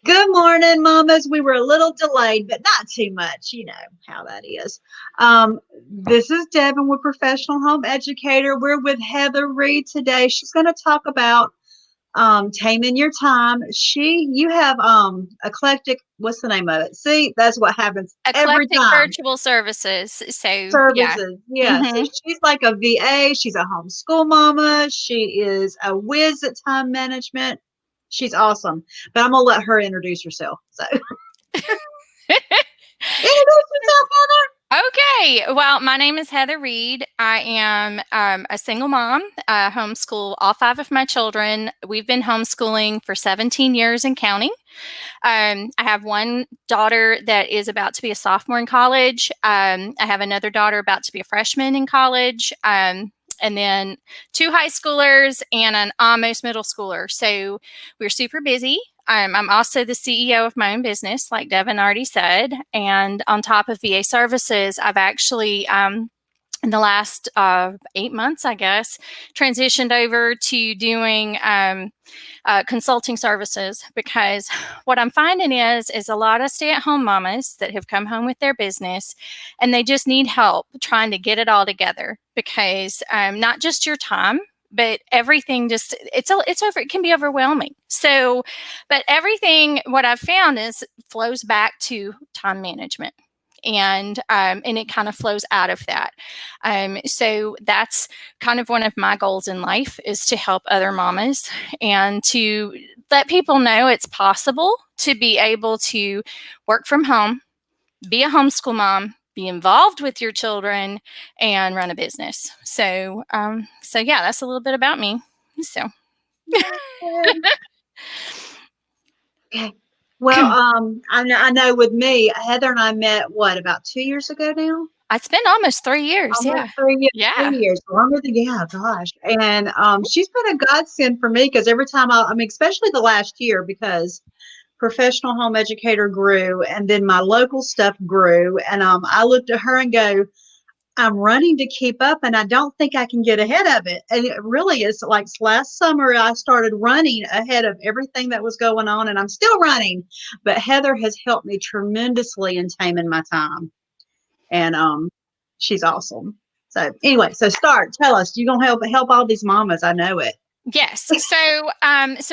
Good morning, mamas. We were a little delayed, but not too much. You know how that is. Um, this is Devin with Professional Home Educator. We're with Heather Reed today. She's going to talk about taming your time. You have eclectic. What's the name of it? See, that's what happens every Eclectic time. virtual services. So, yeah. Services, yeah. So hmm she's like a VA. She's a homeschool mama. She is a whiz at time management. She's awesome. But I'm gonna let her introduce herself. So introduce yourself, Heather. Okay. Well, my name is Heather Reed. I am a single mom, homeschool all five of my children. We've been homeschooling for 17 years and counting. I have one daughter that is about to be a sophomore in college. I have another daughter about to be a freshman in college. And then two high schoolers and an almost middle schooler. So we're super busy. I'm also the CEO of my own business, like Devin already said. And on top of VA services, I've actually in the last 8 months, I guess, transitioned over to doing consulting services because what I'm finding is a lot of stay-at-home mamas that have come home with their business and they just need help trying to get it all together because not just your time, but everything just it can be overwhelming. So, but everything what I've found is flows back to time management. And it kind of flows out of that. So that's kind of one of my goals in life is to help other mamas and to let people know it's possible to be able to work from home, be a homeschool mom, be involved with your children, and run a business. So yeah, that's a little bit about me. So Okay. Well, I know with me, Heather and I met what about 2 years ago now? it's been almost 3 years. Almost Yeah. 3 years, Yeah. 3 years, longer than yeah, gosh. And she's been a godsend for me because every time I mean, especially the last year, because Professional Home Educator grew, and then my local stuff grew, and I looked at her and go, I'm running to keep up, and I don't think I can get ahead of it. And it really is like last summer, I started running ahead of everything that was going on, and I'm still running. But Heather has helped me tremendously in taming my time, and she's awesome. So anyway, so tell us. You're gonna help all these mamas. I know it. Yes. So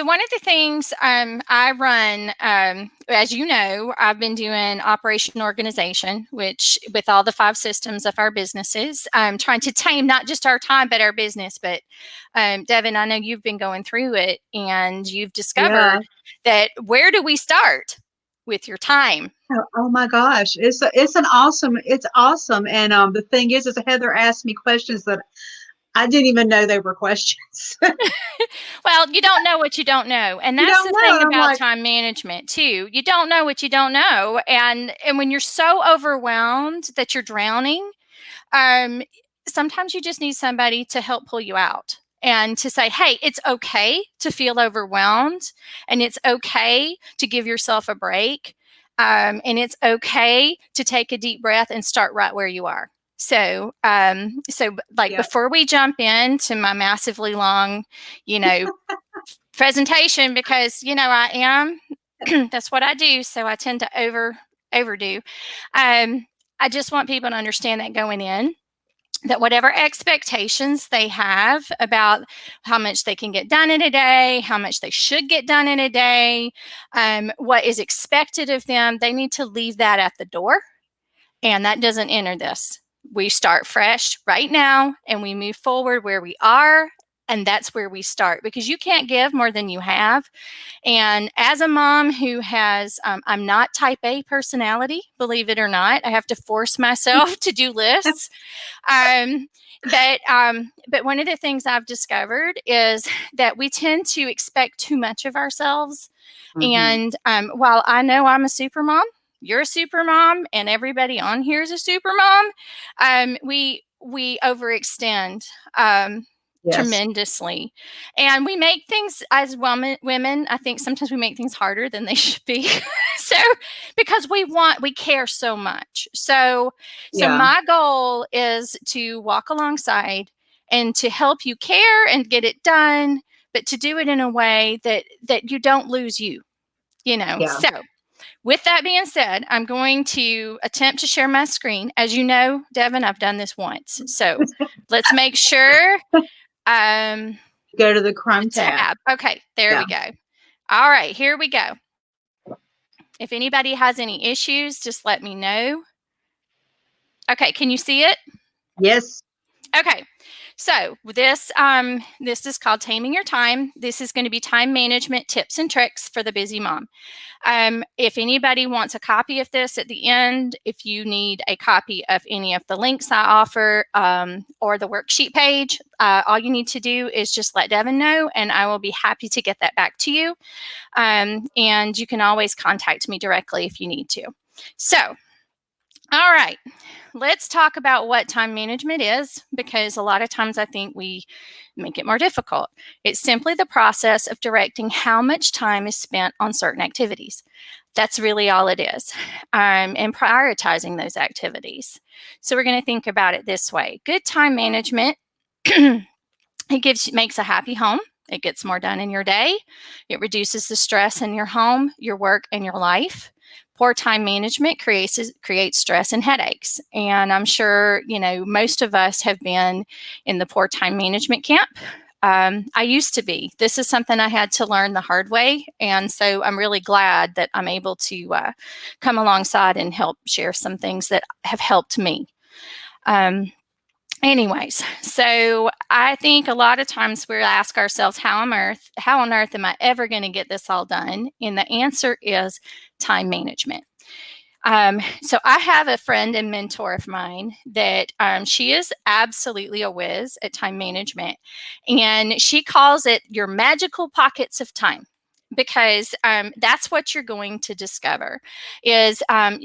one of the things I run, as you know, I've been doing operation organization, which with all the five systems of our businesses, trying to tame not just our time, but our business. But Devin, I know you've been going through it and you've Yeah. discovered that where do we start with your time? Oh my gosh, it's awesome. And the thing is Heather asked me questions that I didn't even know they were questions. Well, you don't know what you don't know. And You that's don't the know, thing and I'm about like, time management too. You don't know what you don't know. And when you're so overwhelmed that you're drowning, um, sometimes you just need somebody to help pull you out and to say, hey, it's okay to feel overwhelmed and it's okay to give yourself a break. And it's okay to take a deep breath and start right where you are. So like yeah, before we jump into my massively long, you know, presentation, because I am that's what I do, so I tend to overdo. I just want people to understand that going in, that whatever expectations they have about how much they can get done in a day, how much they should get done in a day, what is expected of them, they need to leave that at the door. And that doesn't enter this. We start fresh right now and we move forward where we are. And that's where we start because you can't give more than you have. And as a mom who has, I'm not type A personality, believe it or not, I have to force myself to do lists. Um, but one of the things I've discovered is that we tend to expect too much of ourselves. hmm And while I know I'm a super mom, you're a super mom, and everybody on here is a super mom, we overextend. yes, Tremendously, and we make things as women, I think sometimes we make things harder than they should be. So because we care so much. So yeah. my goal is to walk alongside and to help you care and get it done, but to do it in a way that you don't lose you. Yeah. So with that being said, I'm going to attempt to share my screen. As you know, Devin, I've done this once. So let's make sure. Go to the Chrome tab. Tab. Okay, there Yeah. we go. All right, here we go. If anybody has any issues, just let me know. Okay, can you see it? Yes. Okay, so this is called Taming Your Time. This is going to be time management tips and tricks for the busy mom. If anybody wants a copy of this at the end, if you need a copy of any of the links I offer or the worksheet page, all you need to do is just let Devin know, and I will be happy to get that back to you. And you can always contact me directly if you need to. So, all right, let's talk about what time management is, because a lot of times I think we make it more difficult. It's simply the process of directing how much time is spent on certain activities. That's really all it is, and prioritizing those activities. So we're going to think about it this way. Good time management, makes a happy home. It gets more done in your day. It reduces the stress in your home, your work, and your life. Poor time management creates stress and headaches. And I'm sure, most of us have been in the poor time management camp. I used to be. This is something I had to learn the hard way. And so I'm really glad that I'm able to come alongside and help share some things that have helped me. Anyways, so I think a lot of times we ask ourselves, how on earth am I ever going to get this all done? And the answer is time management. So I have a friend and mentor of mine that she is absolutely a whiz at time management, and she calls it your magical pockets of time, because that's what you're going to discover is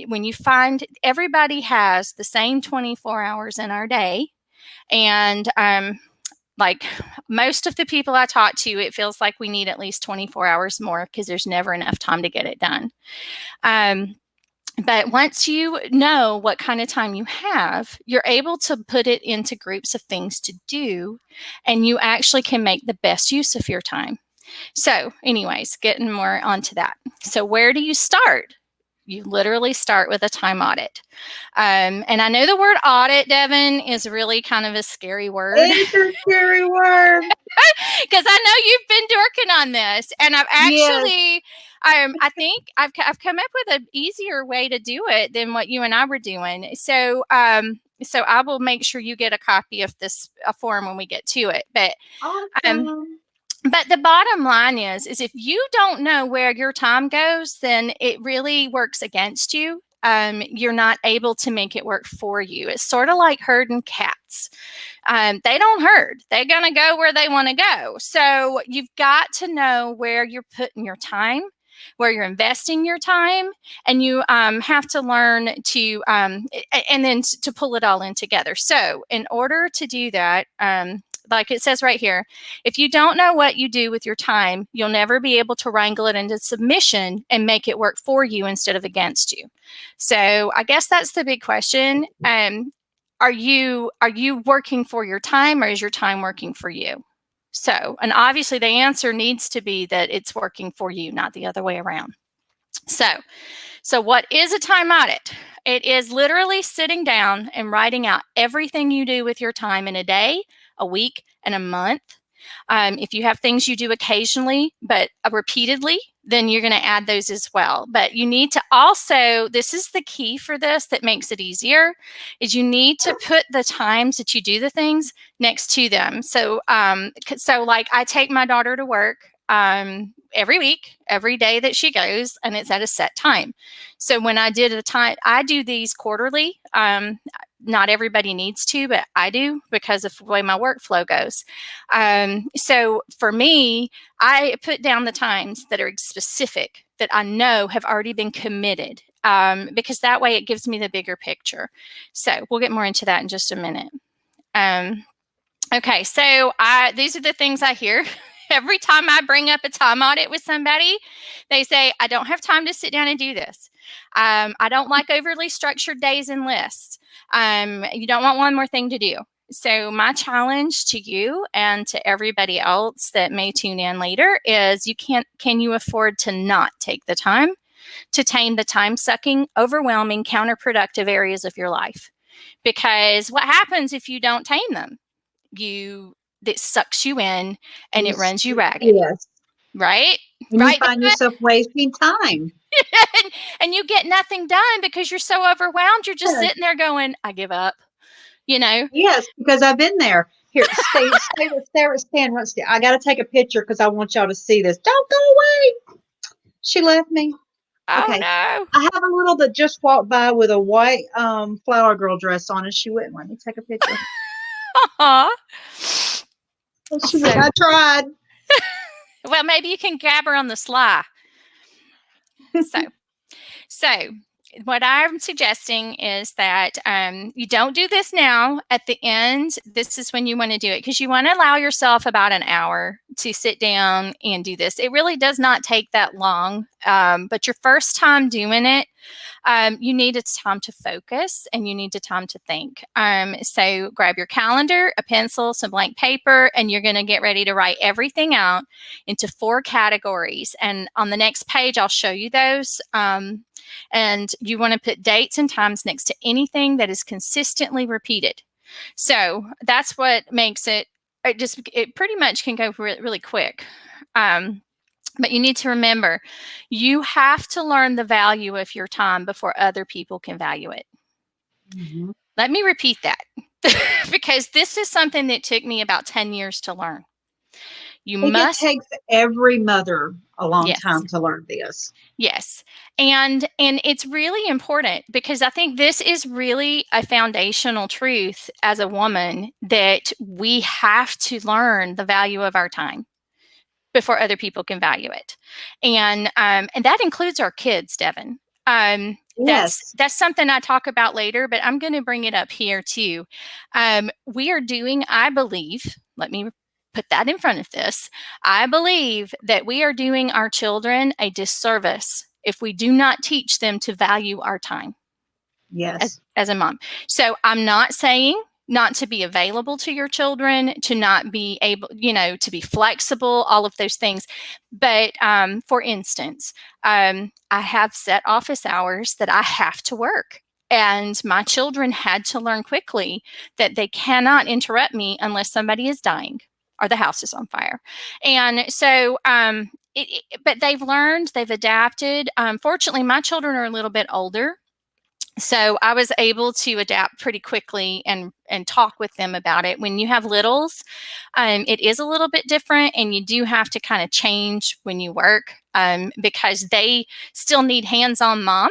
when you find everybody has the same 24 hours in our day. And like most of the people I talk to, it feels like we need at least 24 hours more because there's never enough time to get it done. But once you know what kind of time you have, you're able to put it into groups of things to do, and you actually can make the best use of your time. So, anyways, getting more onto that. So, where do you start? You literally start with a time audit. And I know the word audit, Devin, is really kind of a scary word. It's a scary word. Because I know you've been working on this, and I've actually, I think I've come up with an easier way to do it than what you and I were doing. So, so I will make sure you get a copy of this form when we get to it. Awesome. But the bottom line is if you don't know where your time goes, then it really works against you. You're not able to make it work for you. It's sort of like herding cats. They don't herd. They're going to go where they want to go. So you've got to know where you're putting your time, where you're investing your time, and you have to learn to, and then to pull it all in together. So in order to do that, like it says right here, if you don't know what you do with your time, you'll never be able to wrangle it into submission and make it work for you instead of against you. So I guess that's the big question. Are you working for your time, or is your time working for you? So, and obviously the answer needs to be that it's working for you, not the other way around. So what is a time audit? It is literally sitting down and writing out everything you do with your time in a day, a week, and a month. If you have things you do occasionally, but repeatedly, then you're going to add those as well. But you need to also, this is the key for this that makes it easier, is you need to put the times that you do the things next to them. So, so like I take my daughter to work every week, every day that she goes, and it's at a set time. So when I do these quarterly. Not everybody needs to, but I do because of the way my workflow goes. So for me, I put down the times that are specific that I know have already been committed, because that way it gives me the bigger picture. So we'll get more into that in just a minute. Okay, so these are the things I hear. Every time I bring up a time audit with somebody, they say, I don't have time to sit down and do this. I don't like overly structured days and lists. You don't want one more thing to do. So my challenge to you and to everybody else that may tune in later is can you afford to not take the time to tame the time-sucking, overwhelming, counterproductive areas of your life? Because what happens if you don't tame them? It sucks you in and it runs you ragged, Yes. right? And you Right. find yourself wasting time. And you get nothing done because you're so overwhelmed. You're just Yes. sitting there going, I give up, you know? Yes, because I've been there. Here, stand. I got to take a picture because I want y'all to see this. Don't go away. She left me. Oh Okay. no. I have a little that just walked by with a white flower girl dress on, and she wouldn't let me take a picture. Aw. And she was, So, I tried. well, maybe you can grab her on the sly. So, So, what I'm suggesting is that you don't do this now. At the end, this is when you want to do it because you want to allow yourself about an hour to sit down and do this. It really does not take that long, but your first time doing it, you need a time to focus and you need a time to think. So grab your calendar, a pencil, some blank paper, and you're going to get ready to write everything out into 4 categories. And on the next page, I'll show you those. And you want to put dates and times next to anything that is consistently repeated. So that's what makes it. It pretty much can go really quick. But you need to remember, you have to learn the value of your time before other people can value it. Mm-hmm. Let me repeat that because this is something that took me about 10 years to learn. You I think it must, takes every mother a long yes, time to learn this. yes. And it's really important because I think this is really a foundational truth as a woman that we have to learn the value of our time before other people can value it, and that includes our kids, Devin. Yes. That's something I talk about later, but I'm going to bring it up here too. We are doing, I believe, let me put that in front of this. I believe that we are doing our children a disservice if we do not teach them to value our time Yes. as a mom. So I'm not saying not to be available to your children, to not be able, to be flexible, all of those things. But for instance, I have set office hours that I have to work. And my children had to learn quickly that they cannot interrupt me unless somebody is dying or the house is on fire. And so, but they've learned, they've adapted. Fortunately, my children are a little bit older, so I was able to adapt pretty quickly and talk with them about it. When you have littles, it is a little bit different, and you do have to kind of change when you work because they still need hands-on mom.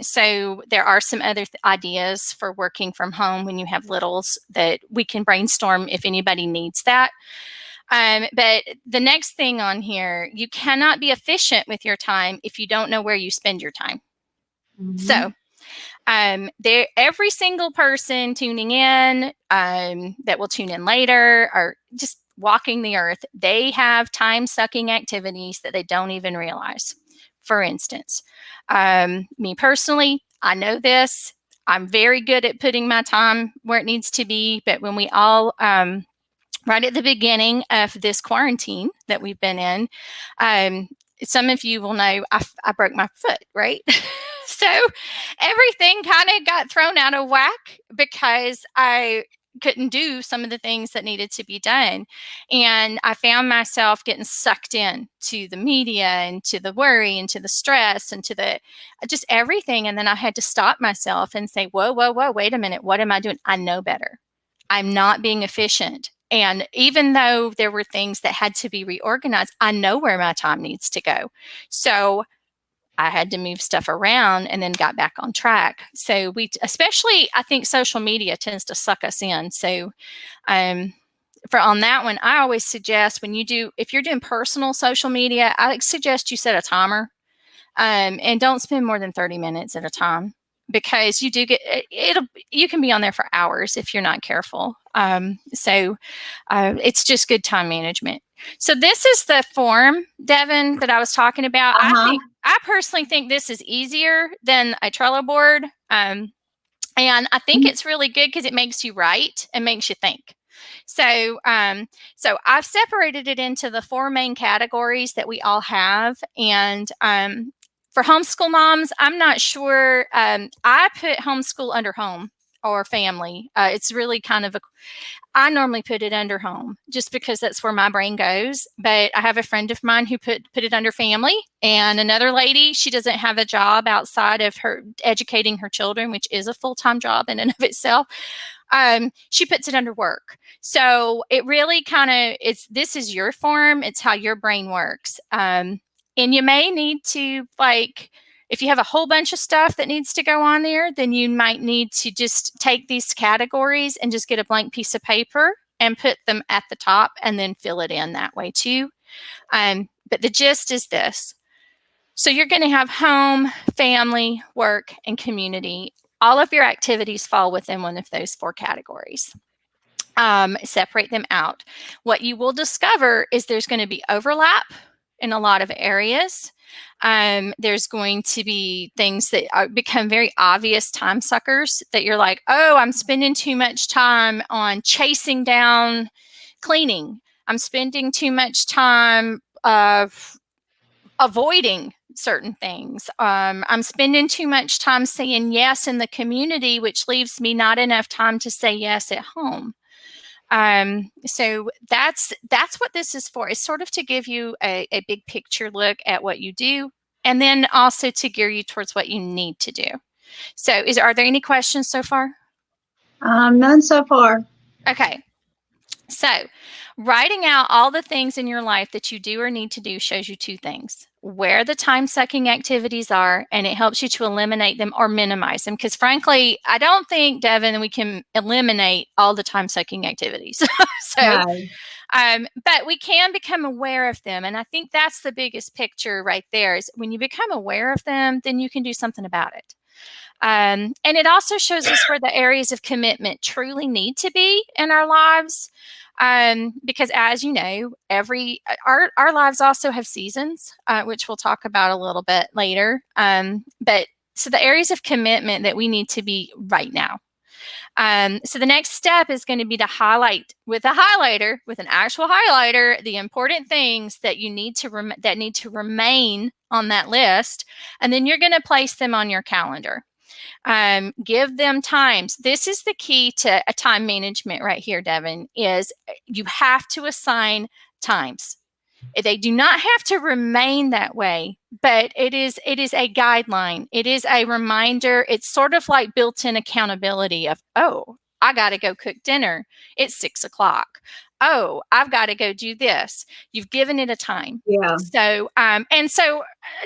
So there are some other ideas for working from home when you have littles that we can brainstorm if anybody needs that. But the next thing on here, you cannot be efficient with your time if you don't know where you spend your time. Mm-hmm. So there, every single person tuning in that will tune in later or just walking the earth, they have time sucking activities that they don't even realize. For instance, me personally, I know this. I'm very good at putting my time where it needs to be, but when we all right at the beginning of this quarantine that we've been in, um, some of you will know I broke my foot, right? So everything kind of got thrown out of whack because I couldn't do some of the things that needed to be done. And I found myself getting sucked in to the media and to the worry and to the stress and to the just everything. And then I had to stop myself and say, whoa, whoa, whoa, wait a minute. What am I doing? I know better. I'm not being efficient. And even though there were things that had to be reorganized, I know where my time needs to go. So I had to move stuff around and then got back on track. So especially, I think social media tends to suck us in. So for on that one, I always suggest if you're doing personal social media, I suggest you set a timer and don't spend more than 30 minutes at a time because you can be on there for hours if you're not careful. So it's just good time management. So this is the form, Devin, that I was talking about. Uh-huh. I personally think this is easier than a Trello board. And I think it's really good because it makes you write and makes you think. So, so I've separated it into the four main categories that we all have. And for homeschool moms, I'm not sure. I put homeschool under home or family. It's really kind of I normally put it under home just because that's where my brain goes. But I have a friend of mine who put it under family, and another lady, she doesn't have a job outside of her educating her children, which is a full-time job in and of itself. She puts it under work. So it really kind of this is your form. It's how your brain works. And you may need to, like, if you have a whole bunch of stuff that needs to go on there, then you might need to just take these categories and just get a blank piece of paper and put them at the top and then fill it in that way too. But the gist is this. So you're going to have home, family, work, and community. All of your activities fall within one of those four categories. Separate them out. What you will discover is there's going to be overlap in a lot of areas. There's going to be things that become very obvious time suckers that you're like, oh, I'm spending too much time on chasing down cleaning. I'm spending too much time avoiding certain things. I'm spending too much time saying yes in the community, which leaves me not enough time to say yes at home. So that's what this is for. It's sort of to give you a big picture look at what you do, and then also to gear you towards what you need to do. So are there any questions so far? None so far. Okay. So writing out all the things in your life that you do or need to do shows you two things: where the time-sucking activities are, and it helps you to eliminate them or minimize them. Because frankly, I don't think, Devin, we can eliminate all the time-sucking activities. So, No. but we can become aware of them. And I think that's the biggest picture right there is when you become aware of them, then you can do something about it. And it also shows us where the areas of commitment truly need to be in our lives. Because as you know, our lives also have seasons, which we'll talk about a little bit later. But so the areas of commitment that we need to be right now. So the next step is going to be to highlight with a highlighter, with an actual highlighter, the important things that you need to that need to remain on that list, and then you're going to place them on your calendar. Give them times. This is the key to a time management right here, Devin, is you have to assign times. They do not have to remain that way, but it is a guideline. It is a reminder. It's sort of like built-in accountability of, oh, I got to go cook dinner. It's 6:00. Oh, I've got to go do this. You've given it a time. Yeah. So,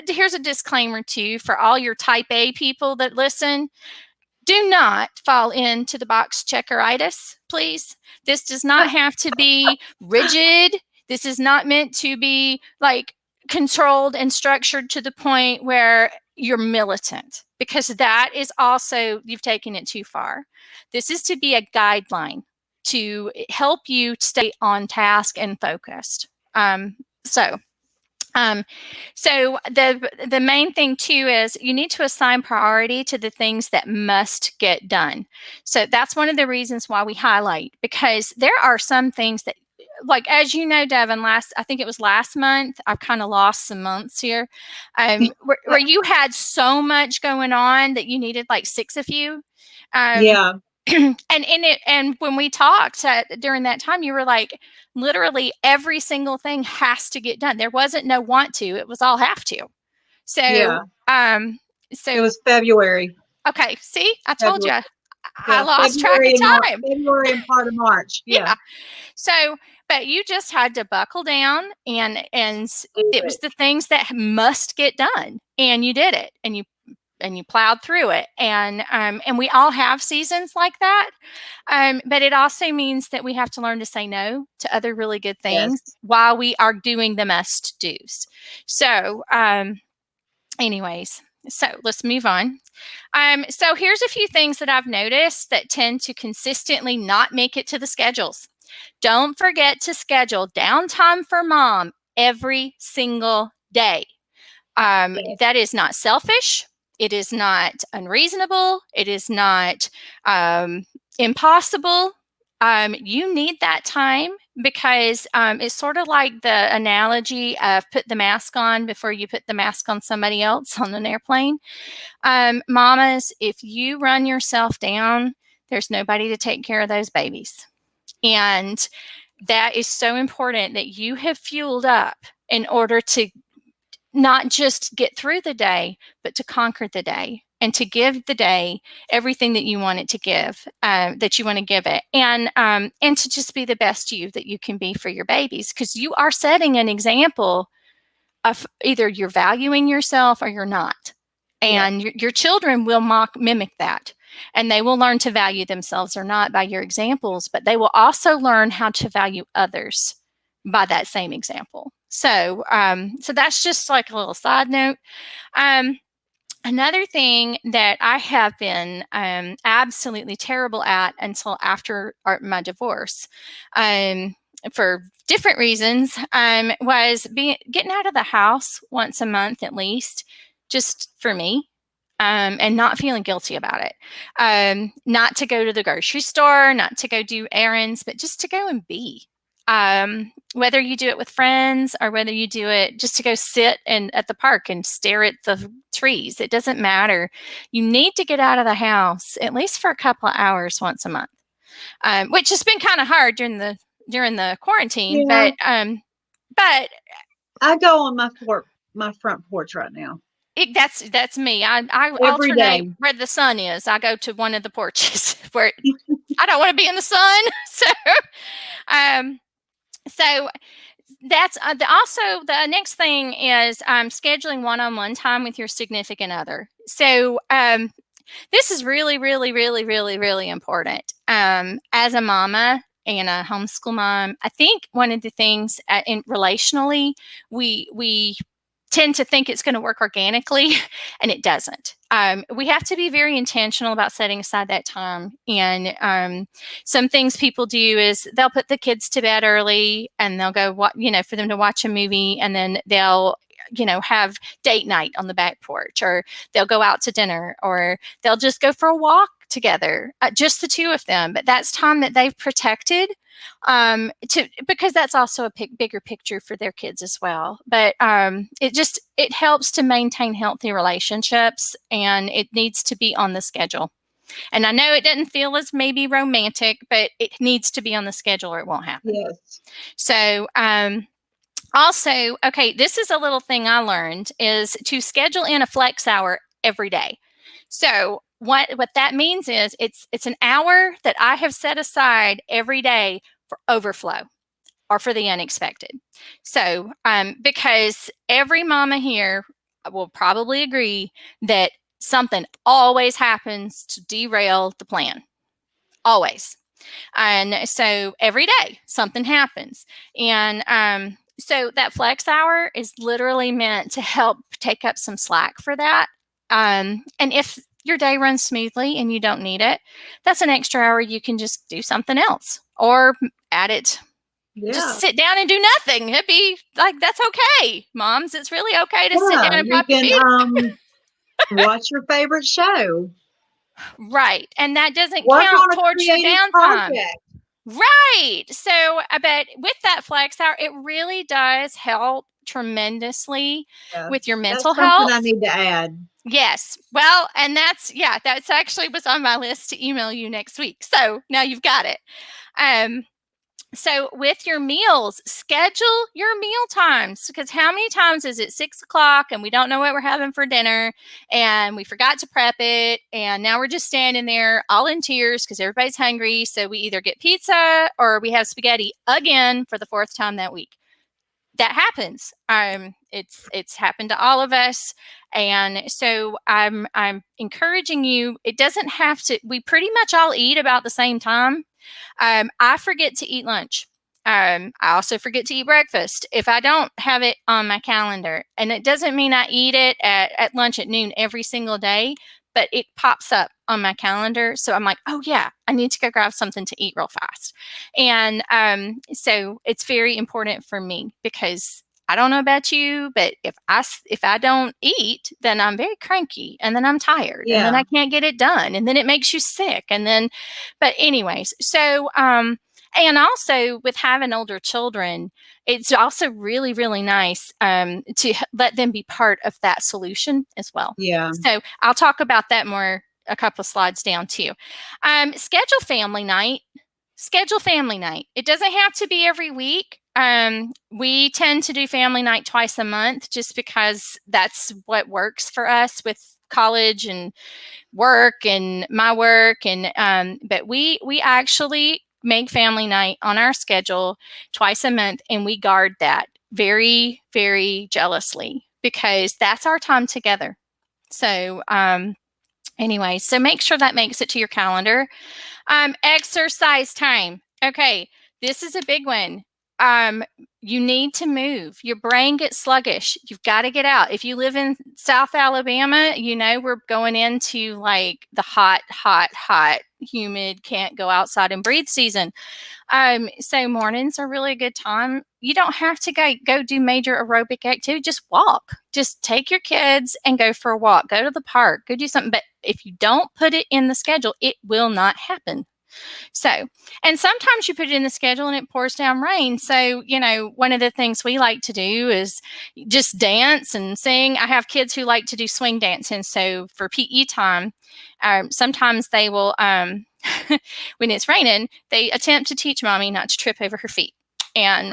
here's a disclaimer too for all your type A people that listen. Do not fall into the box checkeritis, please. This does not have to be rigid. This is not meant to be like controlled and structured to the point where you're militant, because that is also, you've taken it too far. This is to be a guideline to help you stay on task and focused. So the main thing too is you need to assign priority to the things that must get done. So that's one of the reasons why we highlight, because there are some things that, like, as you know, Devin, I think it was last month, I've kind of lost some months here, where you had so much going on that you needed like 6 of you. Yeah. And when we talked during that time, you were like, literally every single thing has to get done. There wasn't no want to; it was all have to. So, Yeah. It so was February. okay. See, I told you, February. I Yeah. lost track February of time. February and part of March. Yeah. Yeah. So, but you just had to buckle down, and it was the things that must get done, and you did it, and you plowed through it, and we all have seasons like that, but it also means that we have to learn to say no to other really good things Yes. while we are doing the must do's. So anyways, so let's move on. So here's a few things that I've noticed that tend to consistently not make it to the schedules. Don't forget to schedule downtime for mom every single day. Yes. That is not selfish. It is not unreasonable. It is not impossible. You need that time because it's sort of like the analogy of put the mask on before you put the mask on somebody else on an airplane. Mamas, if you run yourself down, there's nobody to take care of those babies. And that is so important that you have fueled up in order to not just get through the day, but to conquer the day and to give the day everything that you want it to give, that you want to give it, and to just be the best you that you can be for your babies, because you are setting an example of either you're valuing yourself or you're not, Yeah. and your children will mimic that, and they will learn to value themselves or not by your examples, but they will also learn how to value others by that same example. So that's just like a little side note. Um, Another thing that I have been absolutely terrible at until after my divorce, um, for different reasons, was getting out of the house once a month at least, just for me. And not feeling guilty about it. Not to go to the grocery store, not to go do errands, but just to go and be. Whether you do it with friends or whether you do it just to go sit at the park and stare at the trees, it doesn't matter. You need to get out of the house at least for a couple of hours once a month, which has been kind of hard during the quarantine. Yeah. But I go on my front porch right now that's me. I every alternate day. where the sun is. I go to one of the porches where I don't want to be in the sun. Um, so that's also the next thing is scheduling one-on-one time with your significant other. So this is really, really, really, really, really important. As a mama and a homeschool mom, I think one of the things relationally, we tend to think it's going to work organically, and it doesn't. We have to be very intentional about setting aside that time. And some things people do is they'll put the kids to bed early, and they'll go, for them to watch a movie, and then they'll, have date night on the back porch, or they'll go out to dinner, or they'll just go for a walk together, just the two of them. But that's time that they've protected, because that's also a bigger picture for their kids as well. But it helps to maintain healthy relationships, and it needs to be on the schedule. And I know it doesn't feel as maybe romantic, but it needs to be on the schedule or it won't happen. Yes. So also, okay, this is a little thing I learned, is to schedule in a flex hour every day. So what that means is it's an hour that I have set aside every day for overflow or for the unexpected. So because every mama here will probably agree that something always happens to derail the plan. Always. And so every day something happens. And so that flex hour is literally meant to help take up some slack for that. And if your day runs smoothly and you don't need it, that's an extra hour you can just do something else or add it. Just Yeah. sit down and do nothing. It'd be like, that's okay, moms. It's really okay to sit Yeah. down and You prop your can feet. watch your favorite show. Right. And that doesn't Work count on a towards your creative downtime. project. Right. So, but with that flex hour, it really does help tremendously Yeah. with your That's mental something I health. need to add. Yes. Well, and that's actually was on my list to email you next week. So now you've got it. So with your meals, schedule your meal times, because how many times is it 6 o'clock and we don't know what we're having for dinner and we forgot to prep it, and now we're just standing there all in tears because everybody's hungry. So we either get pizza or we have spaghetti again for the fourth time that week. That happens. It's happened to all of us, and so I'm encouraging you. It doesn't have to. We pretty much all eat about the same time. I forget to eat lunch. I also forget to eat breakfast if I don't have it on my calendar. And it doesn't mean I eat it at lunch at noon every single day, but it pops up on my calendar. So I'm like, oh, yeah, I need to go grab something to eat real fast. And so it's very important for me because I don't know about you, but if I don't eat, then I'm very cranky, and then I'm tired, and then Yeah. I can't get it done, and then it makes you sick, and then, but anyways, so and also with having older children, it's also really, really nice to let them be part of that solution as well. Yeah. So I'll talk about that more a couple of slides down too. Schedule family night. Schedule family night. It doesn't have to be every week. We tend to do family night twice a month just because that's what works for us with college and work and my work. And but we actually make family night on our schedule twice a month, and we guard that very, very jealously because that's our time together. So anyway, so make sure that makes it to your calendar. Exercise time. Okay, this is a big one. Um, you need to move. Your brain gets sluggish. You've got to get out. If you live in South Alabama, we're going into like the hot, hot, hot, humid, can't go outside and breathe season. So mornings are really a good time. You don't have to go do major aerobic activity. Just walk. Just take your kids and go for a walk. Go to the park. Go do something. But if you don't put it in the schedule, it will not happen. So, and sometimes you put it in the schedule and it pours down rain. So, one of the things we like to do is just dance and sing. I have kids who like to do swing dancing. So for PE time, sometimes they will, when it's raining, they attempt to teach mommy not to trip over her feet. And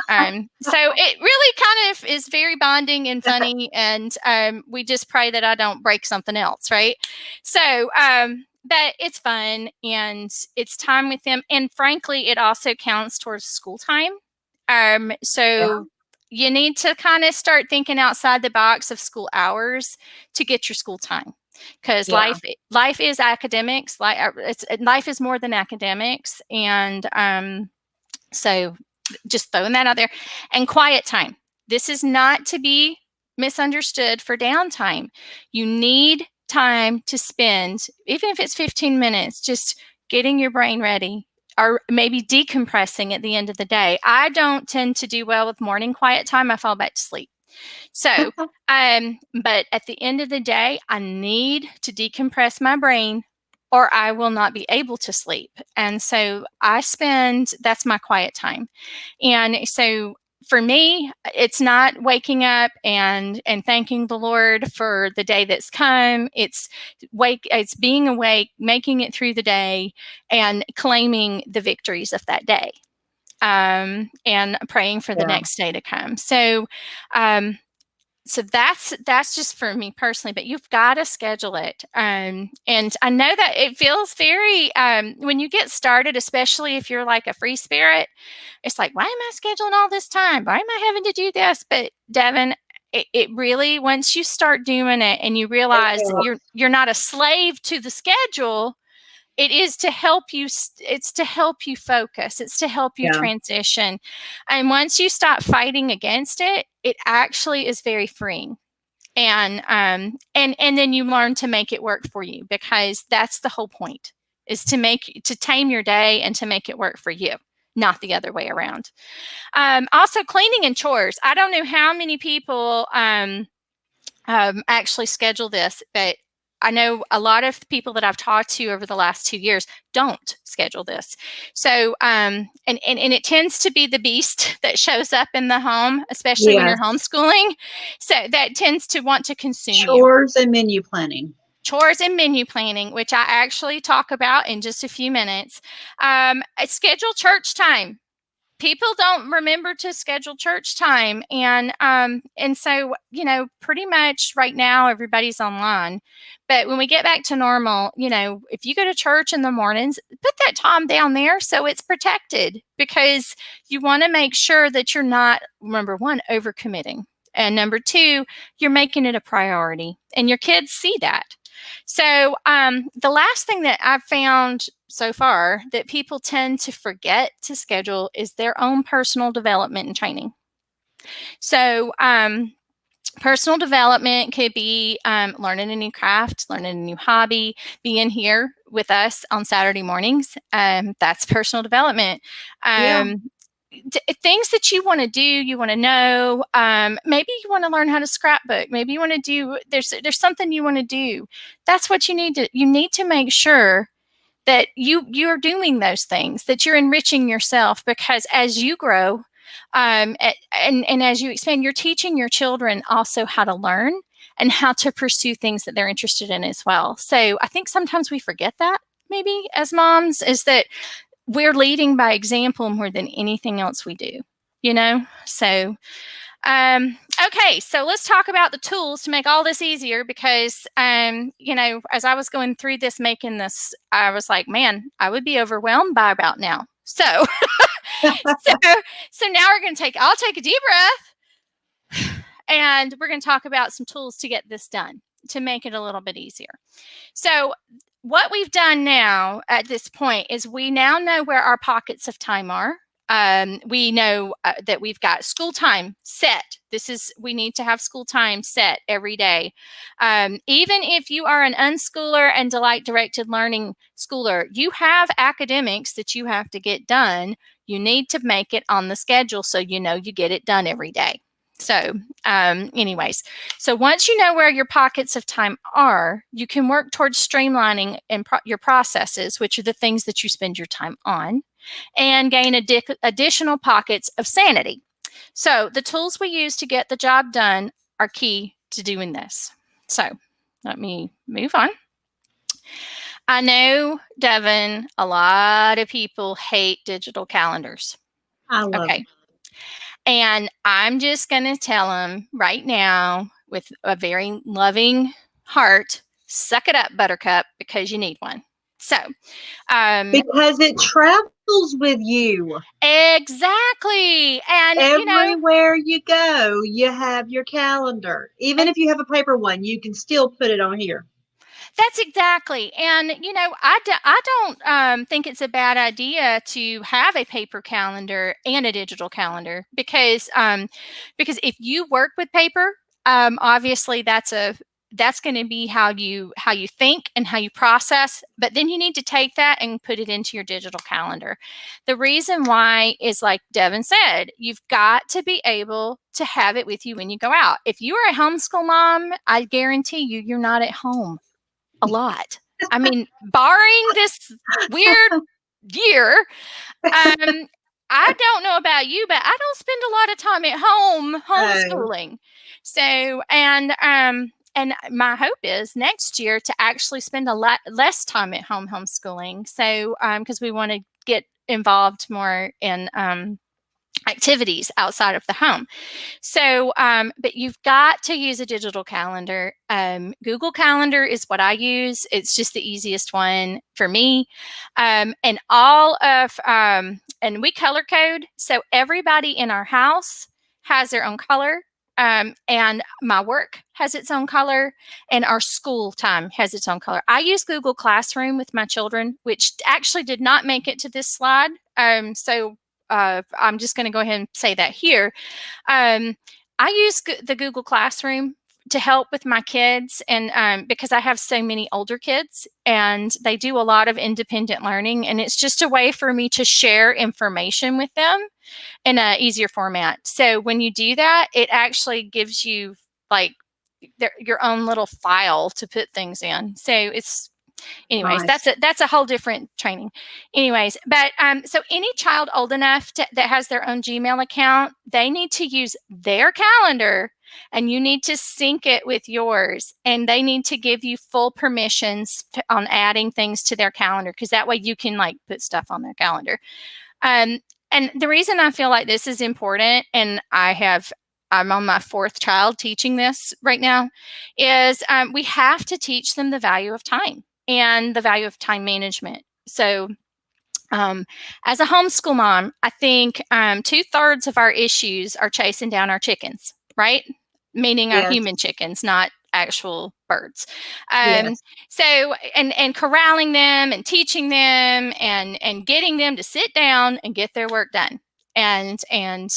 so it really kind of is very bonding and funny. And we just pray that I don't break something else, right? So, but it's fun and it's time with them. And frankly, it also counts towards school time. So you need to kind of start thinking outside the box of school hours to get your school time. Because Yeah. life is academics. Life is more than academics, and so just throwing that out there. And quiet time. This is not to be misunderstood for downtime. You need time to spend, even if it's 15 minutes, just getting your brain ready or maybe decompressing at the end of the day. I don't tend to do well with morning quiet time. I fall back to sleep. So, but at the end of the day, I need to decompress my brain or I will not be able to sleep. And so that's my quiet time. And so for me, it's not waking up and thanking the Lord for the day that's come. It's being awake, making it through the day, and claiming the victories of that day, and praying for the Yeah. next day to come. So, so that's just for me personally, but you've got to schedule it. And I know that it feels very when you get started, especially if you're like a free spirit, it's like, why am I scheduling all this time? Why am I having to do this? But Devin, it really, once you start doing it and you realize that you're not a slave to the schedule, it is to help you. It's to help you focus. It's to help you Yeah. transition. And once you stop fighting against it, it actually is very freeing. And then you learn to make it work for you, because that's the whole point, is to tame your day and to make it work for you, not the other way around. Also, cleaning and chores. I don't know how many people actually schedule this, but I know a lot of people that I've talked to over the last 2 years don't schedule this. So, and it tends to be the beast that shows up in the home, especially when you're Yes. homeschooling. So that tends to want to consume you. Chores and menu planning. Chores and menu planning, which I actually talk about in just a few minutes. Schedule church time. People don't remember to schedule church time, and so pretty much right now everybody's online. But when we get back to normal, if you go to church in the mornings, put that time down there so it's protected, because you want to make sure that you're not, number one, overcommitting, and number two, you're making it a priority, and your kids see that. So the last thing that I've found so far that people tend to forget to schedule is their own personal development and training. So personal development could be learning a new craft, learning a new hobby, being here with us on Saturday mornings. That's personal development. Yeah. things that you want to do, you want to know. Maybe you want to learn how to scrapbook. Maybe you want to do. There's something you want to do. That's what you need to. You need to make sure that you're doing those things, that you're enriching yourself, because as you grow, and as you expand, you're teaching your children also how to learn and how to pursue things that they're interested in as well. So I think sometimes we forget that, maybe as moms, is that we're leading by example more than anything else we do, you know? So, okay, so let's talk about the tools to make all this easier, because, as I was going through this, making this, I was like, man, I would be overwhelmed by about now. So, so, so now I'll take a deep breath, and we're going to talk about some tools to get this done, to make it a little bit easier. So what we've done now at this point is we now know where our pockets of time are. We know that we've got school time set. We need to have school time set every day. Even if you are an unschooler and delight directed learning schooler, you have academics that you have to get done. You need to make it on the schedule so you know you get it done every day. So anyways, so once you know where your pockets of time are, you can work towards streamlining your processes, which are the things that you spend your time on, and gain additional pockets of sanity. So the tools we use to get the job done are key to doing this. So let me move on. I know, Devin, a lot of people hate digital calendars. I love Okay. And I'm just going to tell them right now, with a very loving heart, suck it up, Buttercup, because you need one. So, because it travels with you. exactly. And, Everywhere you go, you have your calendar. Even if you have a paper one, you can still put it on here. That's exactly. And, I don't think it's a bad idea to have a paper calendar and a digital calendar, because if you work with paper, obviously that's going to be how you think and how you process, but then you need to take that and put it into your digital calendar. The reason why is, like Devin said, you've got to be able to have it with you when you go out. If you are a homeschool mom, I guarantee you're not at home a lot. I mean, barring this weird year, I don't know about you, but I don't spend a lot of time at home homeschooling. So, and my hope is next year to actually spend a lot less time at home homeschooling. So, because we want to get involved more in activities outside of the home. So, but you've got to use a digital calendar. Google Calendar is what I use. It's just the easiest one for me. And and we color code. So everybody in our house has their own color. And my work has its own color, and our school time has its own color. I use Google Classroom with my children, which actually did not make it to this slide. So I'm just going to go ahead and say that here. I use the Google Classroom to help with my kids, and because I have so many older kids and they do a lot of independent learning, and it's just a way for me to share information with them in an easier format. So when you do that, it actually gives you like your own little file to put things in. So it's anyways, Nice. that's a whole different training. Anyways, but so any child old enough that has their own Gmail account, they need to use their calendar, and you need to sync it with yours, and they need to give you full permissions on adding things to their calendar, because that way you can like put stuff on their calendar. And the reason I feel like this is important, and I'm on my fourth child teaching this right now, is we have to teach them the value of time and the value of time management. So as a homeschool mom, I think 2/3 of our issues are chasing down our chickens, right? Meaning our Yes. human chickens, not actual birds. Yes. So and corralling them and teaching them and getting them to sit down and get their work done and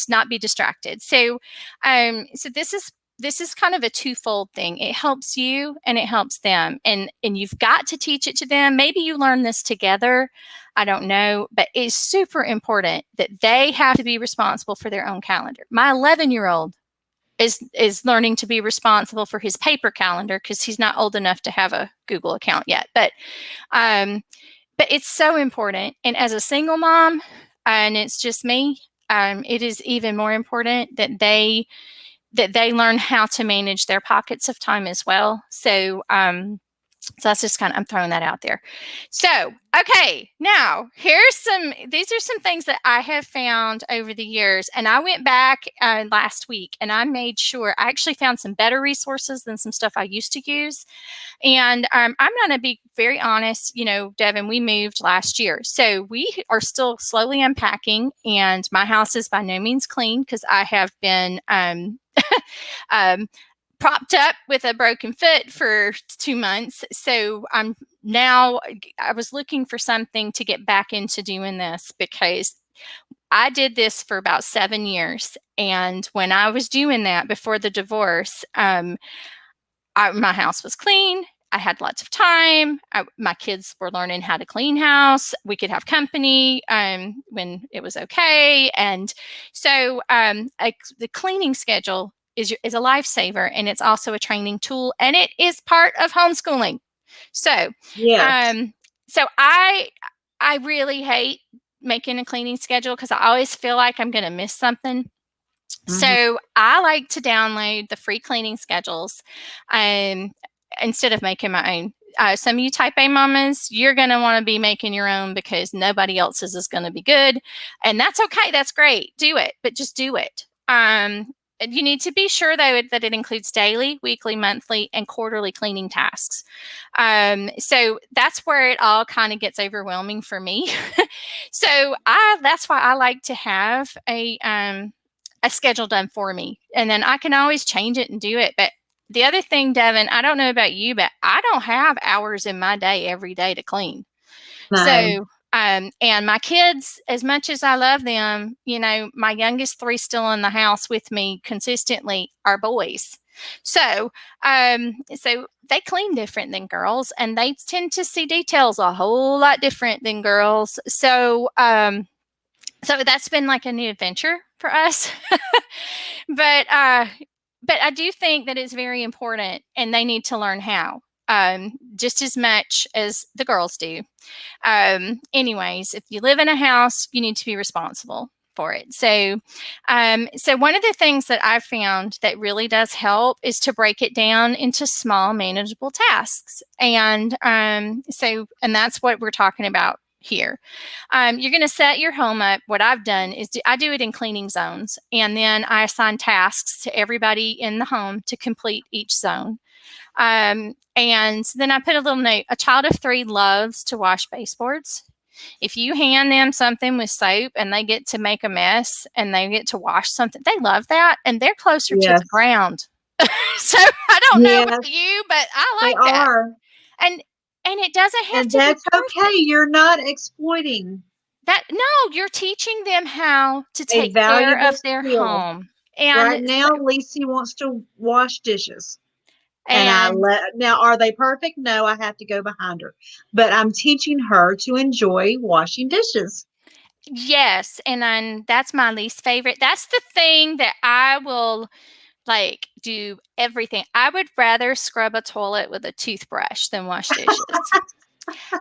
not be distracted. So so this is this is kind of a twofold thing. It helps you and it helps them. And you've got to teach it to them. Maybe you learn this together. I don't know, but it's super important that they have to be responsible for their own calendar. My 11-year-old is learning to be responsible for his paper calendar because he's not old enough to have a Google account yet. Um, but it's so important. And as a single mom, and it's just me, it is even more important that they learn how to manage their pockets of time as well. So that's just kind of, I'm throwing that out there. So, okay, now these are some things that I have found over the years. And I went back last week and I made sure I actually found some better resources than some stuff I used to use. And I'm going to be very honest, Devin, we moved last year. So we are still slowly unpacking, and my house is by no means clean because I have been propped up with a broken foot for 2 months. So I was looking for something to get back into doing this because I did this for about 7 years. And when I was doing that before the divorce, my house was clean. I had lots of time. My kids were learning how to clean house. We could have company when it was okay. And so the cleaning schedule is a lifesaver, and it's also a training tool, and it is part of homeschooling. So, Yes. so I really hate making a cleaning schedule because I always feel like I'm going to miss something. So I like to download the free cleaning schedules instead of making my own. Some of you type A mamas, you're going to want to be making your own because nobody else's is going to be good. And that's okay. That's great. Do it, but just do it. You need to be sure, though, that it includes daily, weekly, monthly, and quarterly cleaning tasks. So that's where it all kind of gets overwhelming for me. So that's why I like to have a schedule done for me. And then I can always change it and do it. But the other thing, Devin, I don't know about you, but I don't have hours in my day every day to clean. No. So, and my kids, as much as I love them, my youngest 3 still in the house with me consistently are boys. So they clean different than girls, and they tend to see details a whole lot different than girls. So that's been like a new adventure for us. but I do think that it's very important, and they need to learn how, just as much as the girls do. Anyways, if you live in a house, you need to be responsible for it. So one of the things that I've found that really does help is to break it down into small, manageable tasks. And that's what we're talking about here. You're going to set your home up. What I've done is I do it in cleaning zones, and then I assign tasks to everybody in the home to complete each zone. And then I put a little note. A child of 3 loves to wash baseboards. If you hand them something with soap and they get to make a mess and they get to wash something, they love that, and they're closer to the Yes. ground. So I don't know Yes, about you, but I they like that. are. And it doesn't have And to be that's okay. perfect. You're not exploiting No, you're teaching them how to a take care valuable of their skill. home. And Right now, Lacey wants to wash dishes. And and now, are they perfect? No, I have to go behind her. But I'm teaching her to enjoy washing dishes. yes, and that's my least favorite. That's the thing that I will like do everything. I would rather scrub a toilet with a toothbrush than wash dishes.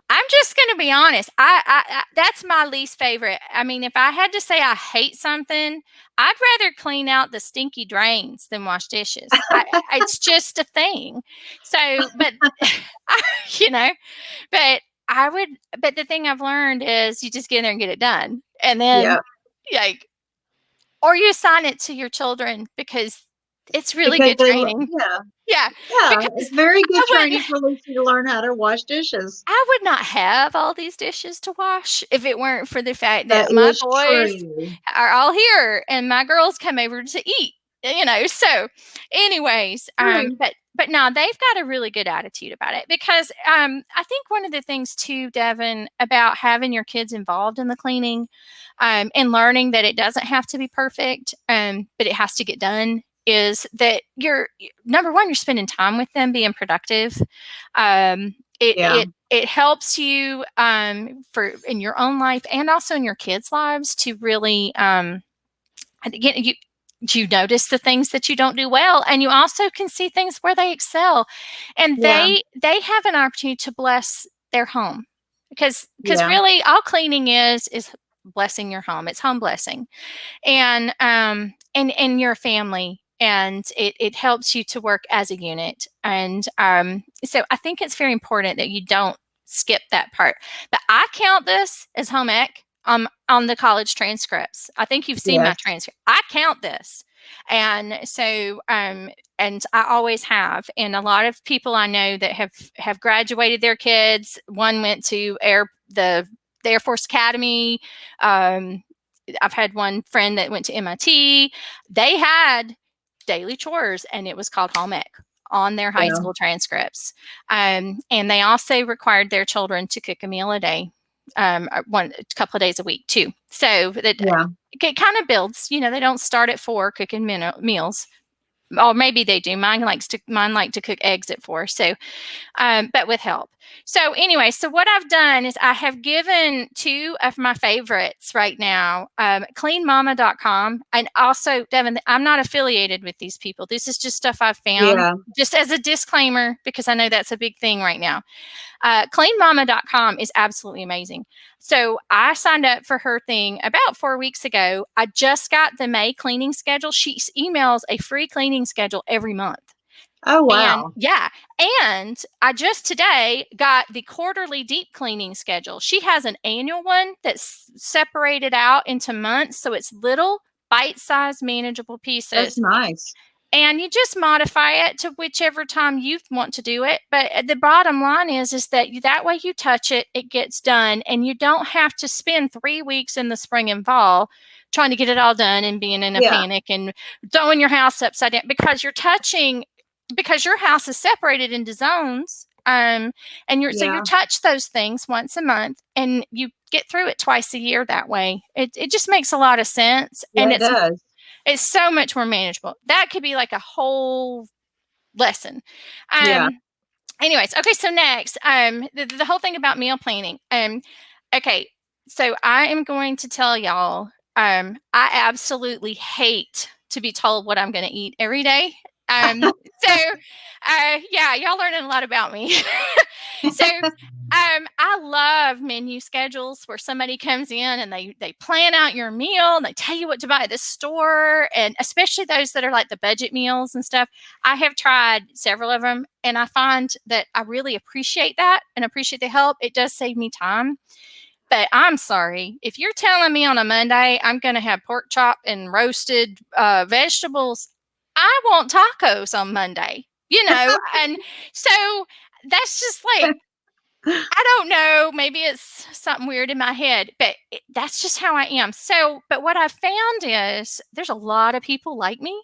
I'm just going to be honest. That's my least favorite. I mean, if I had to say I hate something, I'd rather clean out the stinky drains than wash dishes. It's just a thing. So, but you know, but I would. But the thing I've learned is you just get in there and get it done, and then Yeah. like, or you assign it to your children because it's really Because good training. yeah. Yeah, Yeah. because It's very good I would training for Lucy to learn how to wash dishes. I would not have all these dishes to wash if it weren't for the fact That that my is boys true. are all here and my girls come over to eat. So anyways, True. but no, they've got a really good attitude about it because I think one of the things too, Devin, about having your kids involved in the cleaning and learning that it doesn't have to be perfect, but it has to get done is that you're number one, you're spending time with them, being productive. Yeah. It helps you for in your own life and also in your kids' lives to really again you notice the things that you don't do well, and you also can see things where they excel, and Yeah. they have an opportunity to bless their home, because Yeah. really all cleaning is blessing your home. It's home blessing, and your family, and it helps you to work as a unit. And so I think it's very important that you don't skip that part. But I count this as home ec on the college transcripts. I think you've seen my Yes. transcript. I count this. And so and I always have. And a lot of people I know that have graduated their kids. One went to the Air Force Academy. I've had one friend that went to MIT. They had daily chores, and it was called home ec on their high Yeah. school transcripts. And they also required their children to cook a meal a day, a couple of days a week too. So that Yeah. it kind of builds. They don't start at 4 cooking meals, or maybe they do. Mine like to cook eggs at 4. So but with help. So anyway, so what I've done is I have given 2 of my favorites right now, cleanmama.com. And also, Devin, I'm not affiliated with these people. This is just stuff I've found, Yeah. just as a disclaimer, because I know that's a big thing right now. Cleanmama.com is absolutely amazing. So I signed up for her thing about 4 weeks ago. I just got the May cleaning schedule. She emails a free cleaning schedule every month. Oh, And wow. yeah, and I just today got the quarterly deep cleaning schedule. She has an annual one that's separated out into months. So it's little bite-sized manageable That's pieces. nice. And you just modify it to whichever time you want to do it. But the bottom line is that that way you touch it, it gets done, and you don't have to spend 3 weeks in the spring and fall trying to get it all done and being in a Yeah. panic and throwing your house upside down because your house is separated into zones. So you Yeah. touch those things once a month, and you get through it twice a year that way. It just makes a lot of sense, Yeah, and it does. it's so much more manageable. That could be like a whole lesson. Yeah. Um, Anyways, okay, so next, the whole thing about meal planning. Okay, so I am going to tell y'all, I absolutely hate to be told what I'm going to eat every day. So, yeah, y'all learning a lot about me. So, I love menu schedules where somebody comes in and they plan out your meal and they tell you what to buy at the store, and especially those that are like the budget meals and stuff. I have tried several of them, and I find that I really appreciate that and appreciate the help. It does save me time. But I'm sorry, if you're telling me on a Monday I'm going to have pork chop and roasted vegetables, I want tacos on Monday, and so that's just like, I don't know, maybe it's something weird in my head, but that's just how I am. So, but what I've found is there's a lot of people like me.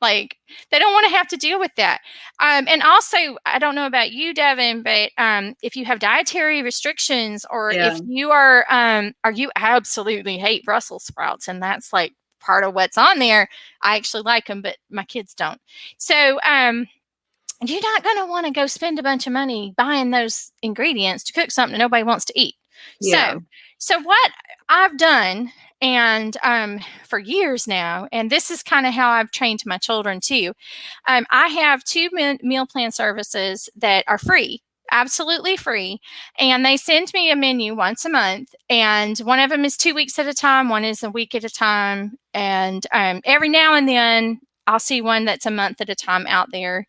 Like, they don't want to have to deal with that. And also, I don't know about you, Devin, but if you have dietary restrictions, or Yeah. if you or you absolutely hate Brussels sprouts, and that's like part of what's on there. I actually like them, but my kids don't. So, you're not going to want to go spend a bunch of money buying those ingredients to cook something nobody wants to eat. Yeah. So what I've done, and for years now, and this is kind of how I've trained my children too. I have 2 meal plan services that are free, absolutely free, and they send me a menu once a month. And one of them is 2 weeks at a time, one is a week at a time, and every now and then I'll see one that's a month at a time out there.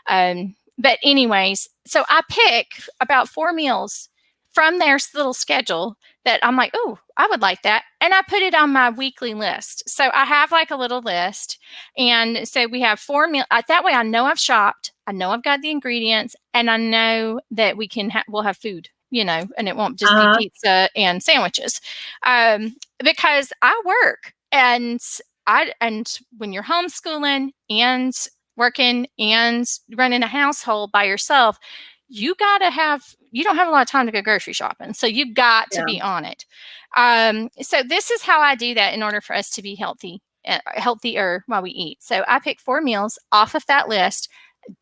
But anyways, so I pick about 4 meals from their little schedule that I'm like, oh, I would like that. And I put it on my weekly list. So I have like a little list. And so we have 4 meals. That way I know I've shopped. I know I've got the ingredients, and I know that we'll have food, and it won't just be Uh-huh. pizza and sandwiches. Because I work, and when you're homeschooling and working and running a household by yourself, you don't have a lot of time to go grocery shopping. So you've got to Yeah. be on it. So this is how I do that in order for us to be healthy. healthier while we eat. So I pick 4 meals off of that list,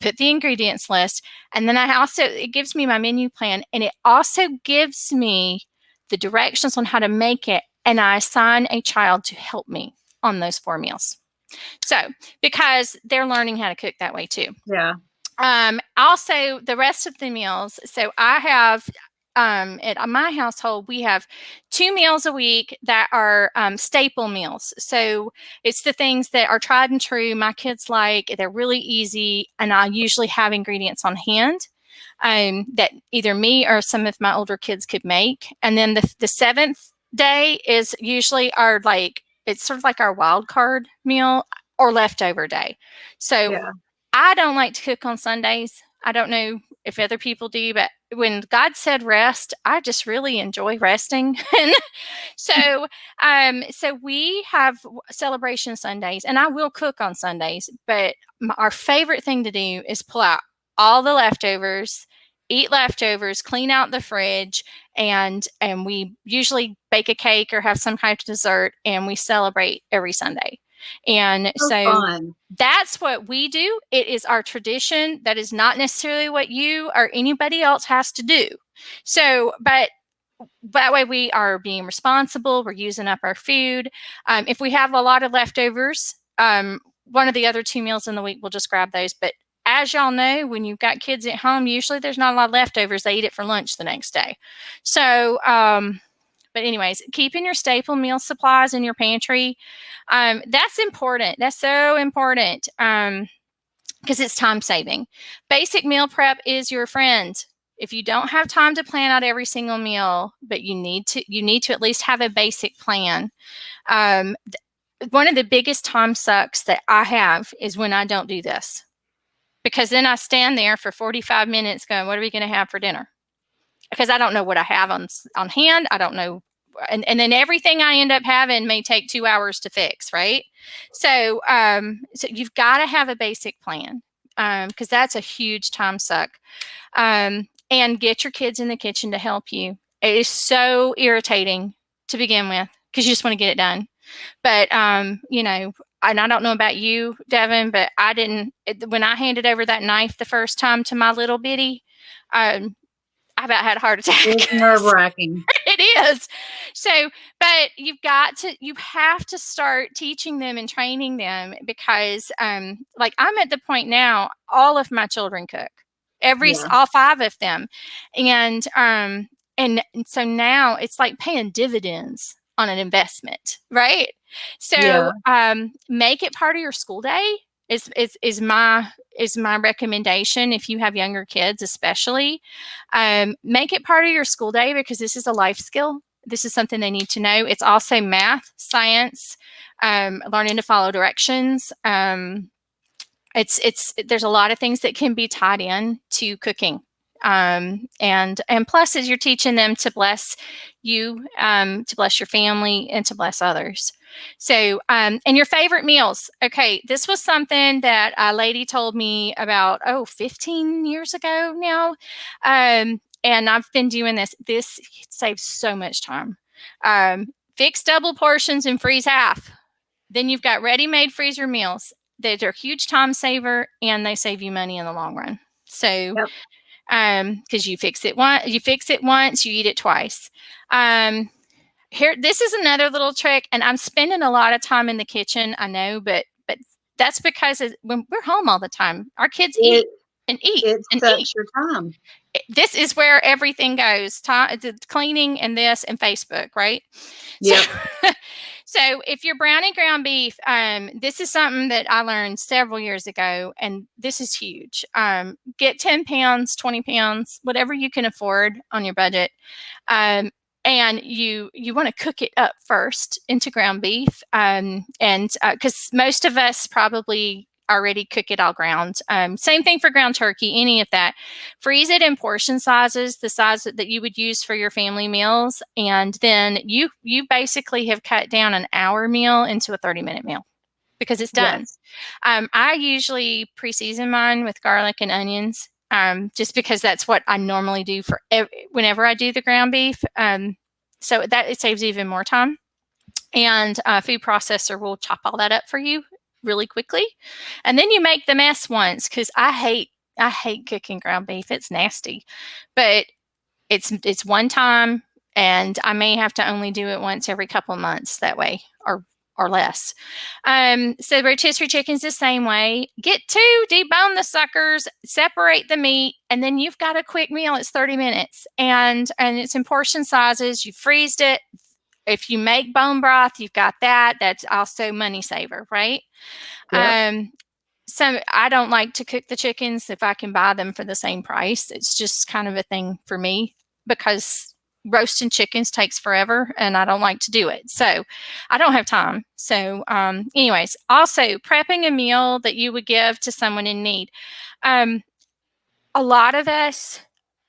put the ingredients list, and then it gives me my menu plan, and it also gives me the directions on how to make it, and I assign a child to help me on those 4 meals. So, because they're learning how to cook that way too. Yeah. Also, the rest of the meals. So I have at my household, we have 2 meals a week that are staple meals. So it's the things that are tried and true. My kids like. They're really easy, and I usually have ingredients on hand that either me or some of my older kids could make. And then the 7th day is usually it's sort of like our wild card meal or leftover day. So Yeah. I don't like to cook on Sundays. I don't know if other people do, but when God said rest, I just really enjoy resting. And so we have celebration Sundays, and I will cook on Sundays, but our favorite thing to do is pull out all the leftovers, eat leftovers, clean out the fridge, and we usually bake a cake or have some kind of dessert, and we celebrate every Sunday. And So so fun. that's what we do. It is our tradition. That is not necessarily what you or anybody else has to do. So, but that way we are being responsible. We're using up our food. If we have a lot of leftovers, one of the other 2 meals in the week, we'll just grab those. But as y'all know, when you've got kids at home, usually there's not a lot of leftovers. They eat it for lunch the next day. So, but anyways, keeping your staple meal supplies in your pantry, that's important. That's so important because it's time saving. Basic meal prep is your friend. If you don't have time to plan out every single meal, but you need to at least have a basic plan. One of the biggest time sucks that I have is when I don't do this, because then I stand there for 45 minutes going, what are we going to have for dinner? Because I don't know what I have on hand. I don't know. And then everything I end up having may take 2 hours to fix, right? So you've got to have a basic plan, because that's a huge time suck. And get your kids in the kitchen to help you. It is so irritating to begin with because you just want to get it done. But and I don't know about you, Devin, but when I handed over that knife the first time to my little bitty, I about had a heart attack. It's nerve-wracking. It is. So, but you have to start teaching them and training them, because like I'm at the point now, all of my children cook. Yeah. All 5 of them. And so now it's like paying dividends on an investment, right? Yeah. So make it part of your school day is my recommendation. If you have younger kids, especially, make it part of your school day, because this is a life skill. This is something they need to know. It's also math, science, learning to follow directions. There's a lot of things that can be tied in to cooking. And plus, as you're teaching them to bless you, to bless your family, and to bless others. So, and your favorite meals. Okay, this was something that a lady told me about, 15 years ago now. And I've been doing this. This saves so much time. Fix double portions and freeze half. Then you've got ready-made freezer meals. They're a huge time saver, and they save you money in the long run. So, Yep. because you fix it once, you eat it twice. This is another little trick, and I'm spending a lot of time in the kitchen, I know, but that's because when we're home all the time, our kids eat It and eat it and eat. sucks your time. This is where everything goes: time, the cleaning, and this, and Facebook, right? So, Yep. so if you're browning ground beef, this is something that I learned several years ago, and this is huge. Get 10 pounds, 20 pounds, whatever you can afford on your budget. And you want to cook it up first into ground beef, and because most of us probably already cook it all ground. Same thing for ground turkey, any of that. Freeze it in portion sizes, the size that you would use for your family meals, and then you basically have cut down an hour meal into a 30-minute meal, because it's done. Yes. I usually pre-season mine with garlic and onions, just because that's what I normally do whenever I do the ground beef. So that it saves even more time. and a food processor will chop all that up for you really quickly. And then you make the mess once, because I hate cooking ground beef. It's nasty, but it's one time, and I may have to only do it once every couple of months that way, or less. So rotisserie chicken's the same way. Get two, debone the suckers, separate the meat, and then you've got a quick meal. It's 30 minutes, and it's in portion sizes. You freezed it. If you make bone broth, you've got that. That's also money saver, right? Yep. So I don't like to cook the chickens if I can buy them for the same price. It's just kind of a thing for me, because roasting chickens takes forever and I don't like to do it. So I don't have time. So, anyways, also prepping a meal that you would give to someone in need. Um, a lot of us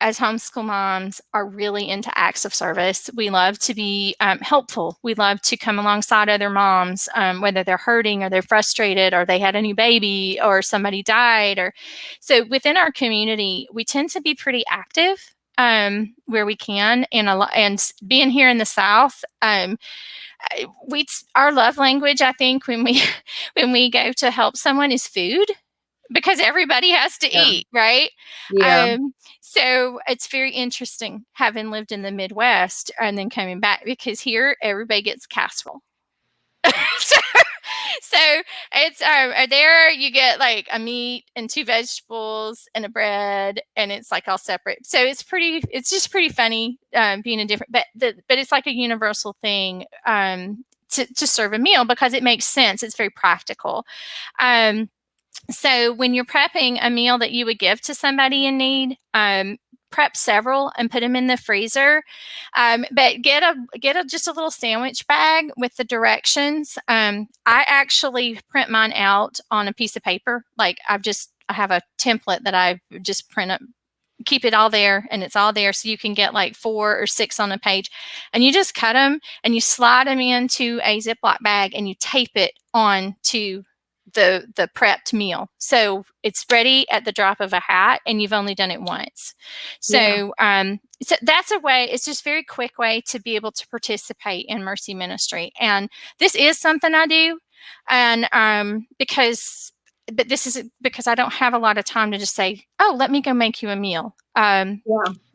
as homeschool moms are really into acts of service. We love to be helpful. We love to come alongside other moms, whether they're hurting or they're frustrated or they had a new baby or somebody died. Or so within our community, we tend to be pretty active where we can. And being here in the South, our love language, I think, when we when we go to help someone is food, because everybody has to Yeah. eat, right? Yeah. So it's very interesting having lived in the Midwest and then coming back, because here everybody gets casserole. so, so it's there you get like a meat and two vegetables and a bread, and it's like all separate. So it's just pretty funny being a different, but it's like a universal thing to serve a meal, because it makes sense. It's very practical. So when you're prepping a meal that you would give to somebody in need, prep several and put them in the freezer. But get a just a little sandwich bag with the directions. I actually print mine out on a piece of paper. Like I have a template that I just print up, keep it all there, and it's all there, so you can get like 4 or 6 on a page, and you just cut them and you slide them into a Ziploc bag and you tape it on to the prepped meal, so it's ready at the drop of a hat, and you've only done it once. Yeah. So that's a way. It's just a very quick way to be able to participate in mercy ministry, and this is something I do, and but this is because I don't have a lot of time to just say, "Oh, let me go make you a meal." Yeah.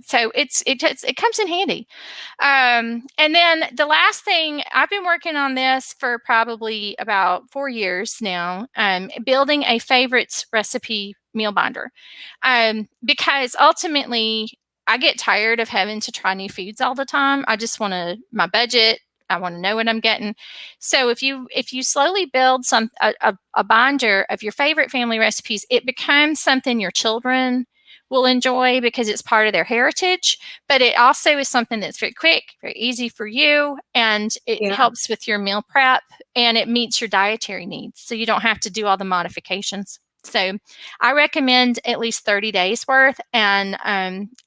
So it comes in handy. And then the last thing, I've been working on this for probably about 4 years now, building a favorites recipe meal binder, because ultimately I get tired of having to try new foods all the time. I just want my budget. I want to know what I'm getting. So if you slowly build a binder of your favorite family recipes, it becomes something your children will enjoy because it's part of their heritage, but it also is something that's very quick, very easy for you, and it Yeah. helps with your meal prep, and it meets your dietary needs, so you don't have to do all the modifications. So I recommend at least 30 days worth, and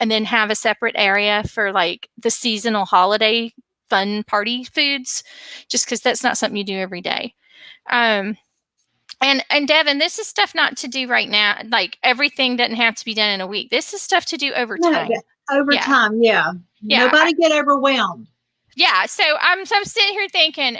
then have a separate area for like the seasonal holiday fun party foods, just because that's not something you do every day. Um, and Devin, this is stuff not to do right now. Like everything doesn't have to be done in a week. This is stuff to do over No, time. over Yeah, time. Yeah. yeah, Nobody get overwhelmed. yeah. So I'm sitting here thinking,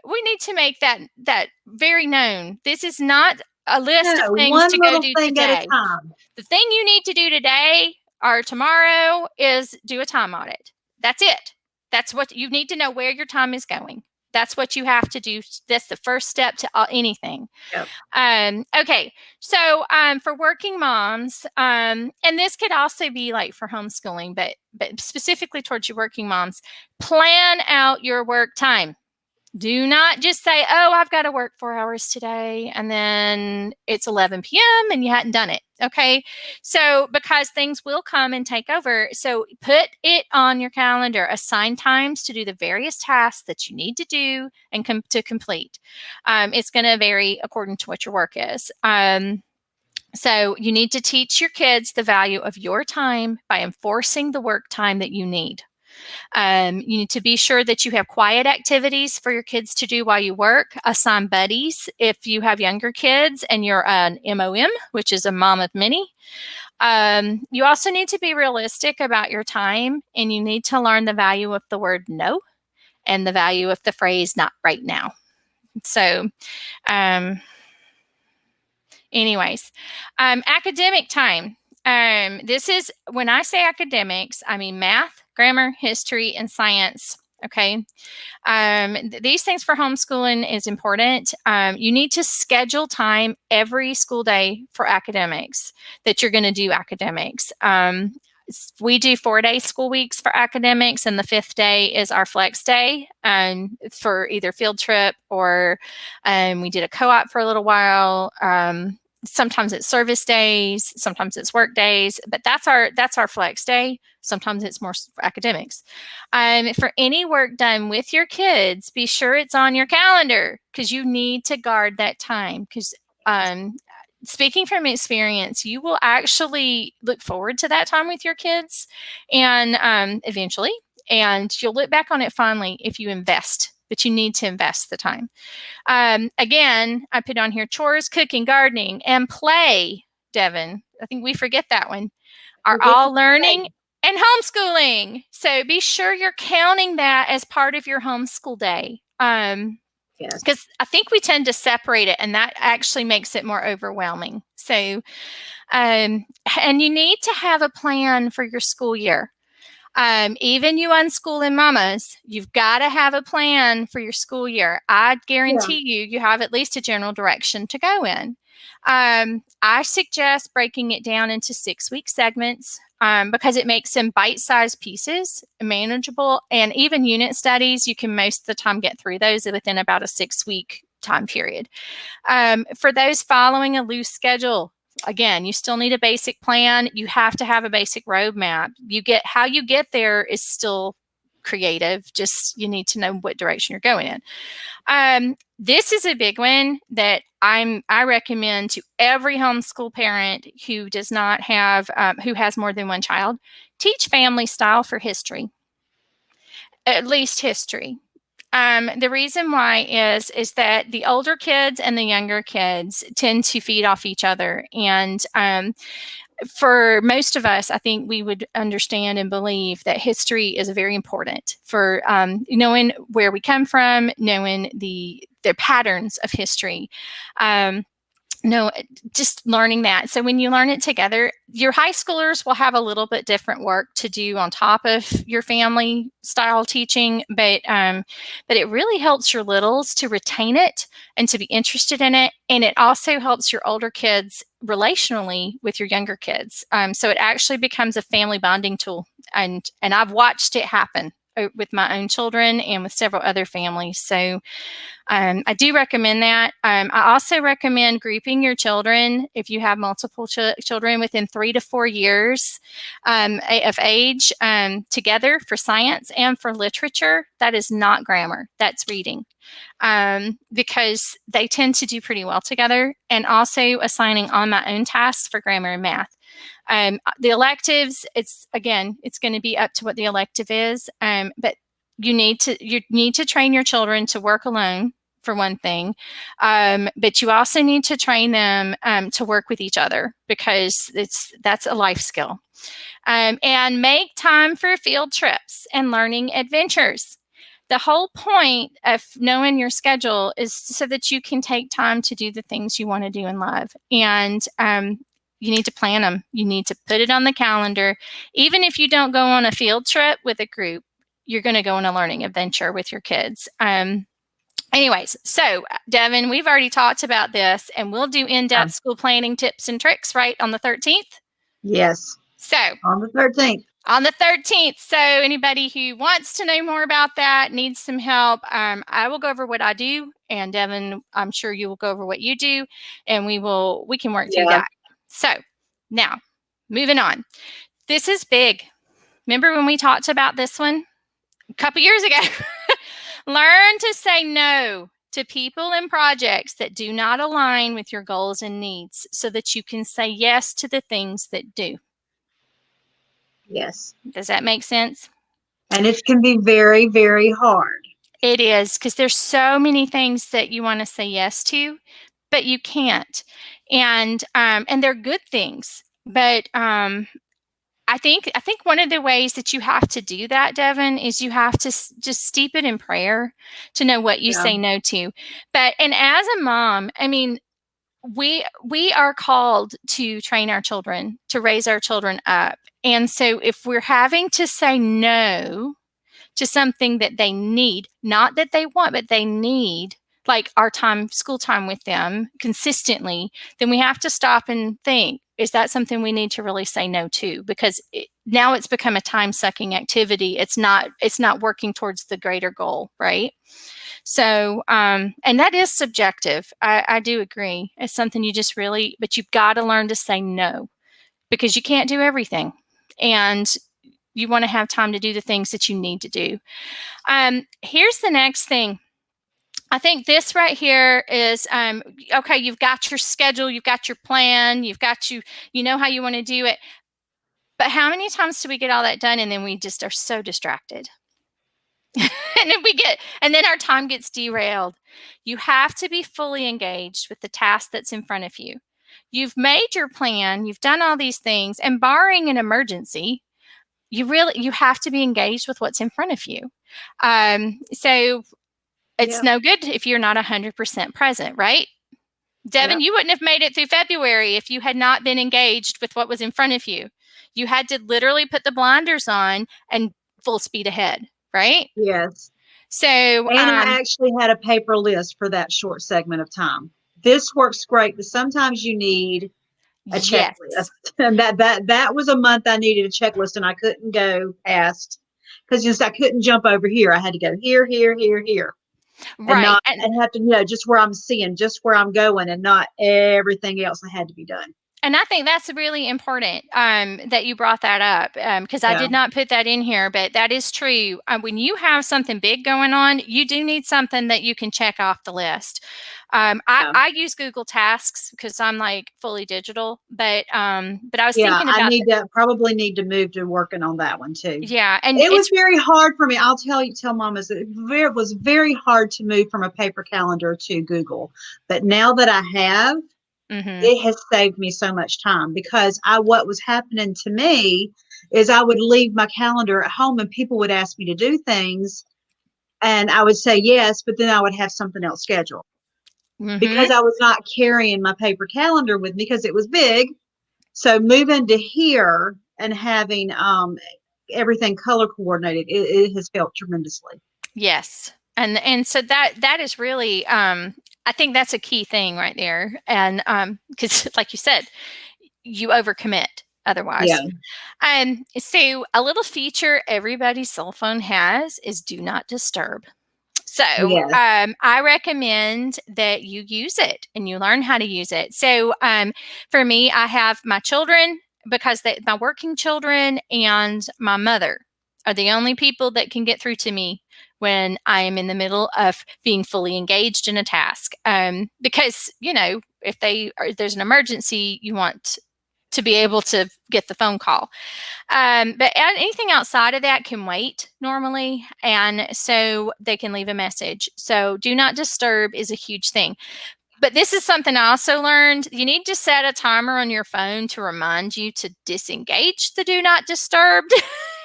we need to make that very known. This is not a list of No, things one to go little do thing at a today. time. The thing you need to do today or tomorrow is do a time audit. That's it. That's what you need to know, where your time is going. That's what you have to do. That's the first step to anything. Yep. Okay, so for working moms, and this could also be like for homeschooling, but specifically towards your working moms, plan out your work time. Do not just say, "Oh, I've got to work 4 hours today," and then it's 11 p.m. and you hadn't done it. Okay. So, because things will come and take over. So, put it on your calendar, assign times to do the various tasks that you need to do and to complete. It's going to vary according to what your work is. So, you need to teach your kids the value of your time by enforcing the work time that you need. You need to be sure that you have quiet activities for your kids to do while you work. Assign buddies if you have younger kids and you're an MOM, which is a mom of many. You also need to be realistic about your time, and you need to learn the value of the word no and the value of the phrase "not right now." So, um, anyways, academic time. This is, when I say academics, I mean math, grammar, history, and science. Okay. These things for homeschooling is important. You need to schedule time every school day for academics that you're going to do academics. We do 4-day school weeks for academics, and the 5th day is our flex day for either field trip or we did a co-op for a little while. Sometimes it's service days, sometimes it's work days, but that's our flex day. Sometimes it's more for academics. For any work done with your kids, be sure it's on your calendar because you need to guard that time. Because speaking from experience, you will actually look forward to that time with your kids, and eventually, and you'll look back on it fondly if you invest. But you need to invest the time. Again, I put on here chores, cooking, gardening, and play. Devin, I think we forget that one. Are all learning and homeschooling. So be sure you're counting that as part of your homeschool day. Yes. Because I think we tend to separate it, and that actually makes it more overwhelming. So, and you need to have a plan for your school year. Even you unschooling mamas, you've got to have a plan for your school year. I guarantee you have at least a general direction to go in. I suggest breaking it down into 6-week segments because it makes them bite-sized pieces, manageable, and even unit studies, you can most of the time get through those within about a 6-week time period. For those following a loose schedule, again, you still need a basic plan. You have to have a basic roadmap. How you get there is still creative. Just you need to know what direction you're going in. This is a big one that I recommend to every homeschool parent who does not have who has more than one child. Teach family style for history, at least history. The reason why is that the older kids and the younger kids tend to feed off each other. And for most of us, I think we would understand and believe that history is very important for knowing where we come from, knowing the patterns of history. No, just learning that. So when you learn it together, your high schoolers will have a little bit different work to do on top of your family style teaching, but it really helps your littles to retain it and to be interested in it. And it also helps your older kids relationally with your younger kids. So it actually becomes a family bonding tool. And I've watched it happen with my own children and with several other families. So I do recommend that. I also recommend grouping your children if you have multiple children within 3 to 4 years of age together for science and for literature. That is not grammar, that's reading. Because they tend to do pretty well together, and also assigning on my own tasks for grammar and math. The electives, it's going to be up to what the elective is, but you need to train your children to work alone, for one thing, but you also need to train them to work with each other, because that's a life skill. And make time for field trips and learning adventures. The whole point of knowing your schedule is so that you can take time to do the things you want to do in life. And you need to plan them. You need to put it on the calendar. Even if you don't go on a field trip with a group, you're going to go on a learning adventure with your kids. Anyways, so Devin, we've already talked about this, and we'll do in-depth school planning tips and tricks, right, on the 13th? Yes. So on the 13th. On the 13th. So anybody who wants to know more about that, needs some help, I will go over what I do, and Devin, I'm sure you will go over what you do, and we can work through that. So now, moving on. This is big. Remember when we talked about this one a couple years ago? Learn to say no to people and projects that do not align with your goals and needs, so that you can say yes to the things that do. Yes. Does that make sense? And it can be very, very hard. It is, because there's so many things that you want to say yes to, but you can't. And they're good things. But I I think one of the ways that you have to do that, Devin, is you have to just steep it in prayer to know what you Yeah. say no to. But and as a mom, I mean, we are called to train our children, to raise our children up. And so if we're having to say no to something that they need, not that they want, but they need, like our time, school time with them consistently, then we have to stop and think, is that something we need to really say no to? Because now it's become a time sucking activity. It's not working towards the greater goal, right? So, and that is subjective. I do agree. It's something you just really, but you've got to learn to say no because you can't do everything. And you want to have time to do the things that you need to do. Here's the next thing. I think this right here is okay. You've got your schedule, you've got your plan, you know how you want to do it. But how many times do we get all that done and then we just are so distracted? And then our time gets derailed. You have to be fully engaged with the task that's in front of you. You've made your plan, you've done all these things, and barring an emergency, you have to be engaged with what's in front of you. So it's Yeah. no good if you're not 100% present, right? Yeah. Devin, you wouldn't have made it through February if you had not been engaged with what was in front of you. You had to literally put the blinders on and full speed ahead, right? Yes. So, And I actually had a paper list for that short segment of time. This works great, but sometimes you need a checklist. yes, And that was a month I needed a checklist and I couldn't go past because just I couldn't jump over here. I had to go here, here, here, here. And right. not and have to, just where I'm seeing, just where I'm going and not everything else that had to be done. And I think that's really important that you brought that up because I Yeah. did not put that in here, but that is true. When you have something big going on, you do need something that you can check off the list. Yeah. I use Google Tasks because I'm like fully digital, but I was Yeah. thinking I about probably need to move to working on that one too. yeah, and It was it's very hard for me. I'll tell mamas, it was very hard to move from a paper calendar to Google. But now that I have, mm-hmm, it has saved me so much time because what was happening to me is I would leave my calendar at home and people would ask me to do things and I would say yes, but then I would have something else scheduled mm-hmm. because I was not carrying my paper calendar with me because it was big. So moving to here and having everything color coordinated, it has helped tremendously. Yes. And so that is really I think that's a key thing right there. And because like you said, you overcommit otherwise. Yeah. So a little feature everybody's cell phone has is do not disturb. So Yes. I recommend that you use it and you learn how to use it. So for me, I have my children because my working children and my mother are the only people that can get through to me when I am in the middle of being fully engaged in a task. Because if there's an emergency, you want to be able to get the phone call. But anything outside of that can wait normally. And so they can leave a message. So do not disturb is a huge thing. But this is something I also learned. You need to set a timer on your phone to remind you to disengage the do not disturb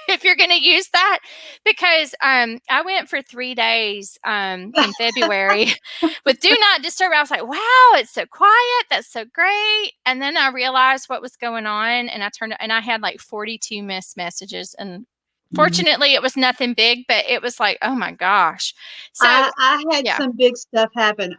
if you're going to use that. Because I went for 3 days in February with do not disturb. I was like, wow, it's so quiet. That's so great. And then I realized what was going on and I had like 42 missed messages. And fortunately, it was nothing big, but it was like, oh my gosh. So, I had yeah. some big stuff happen.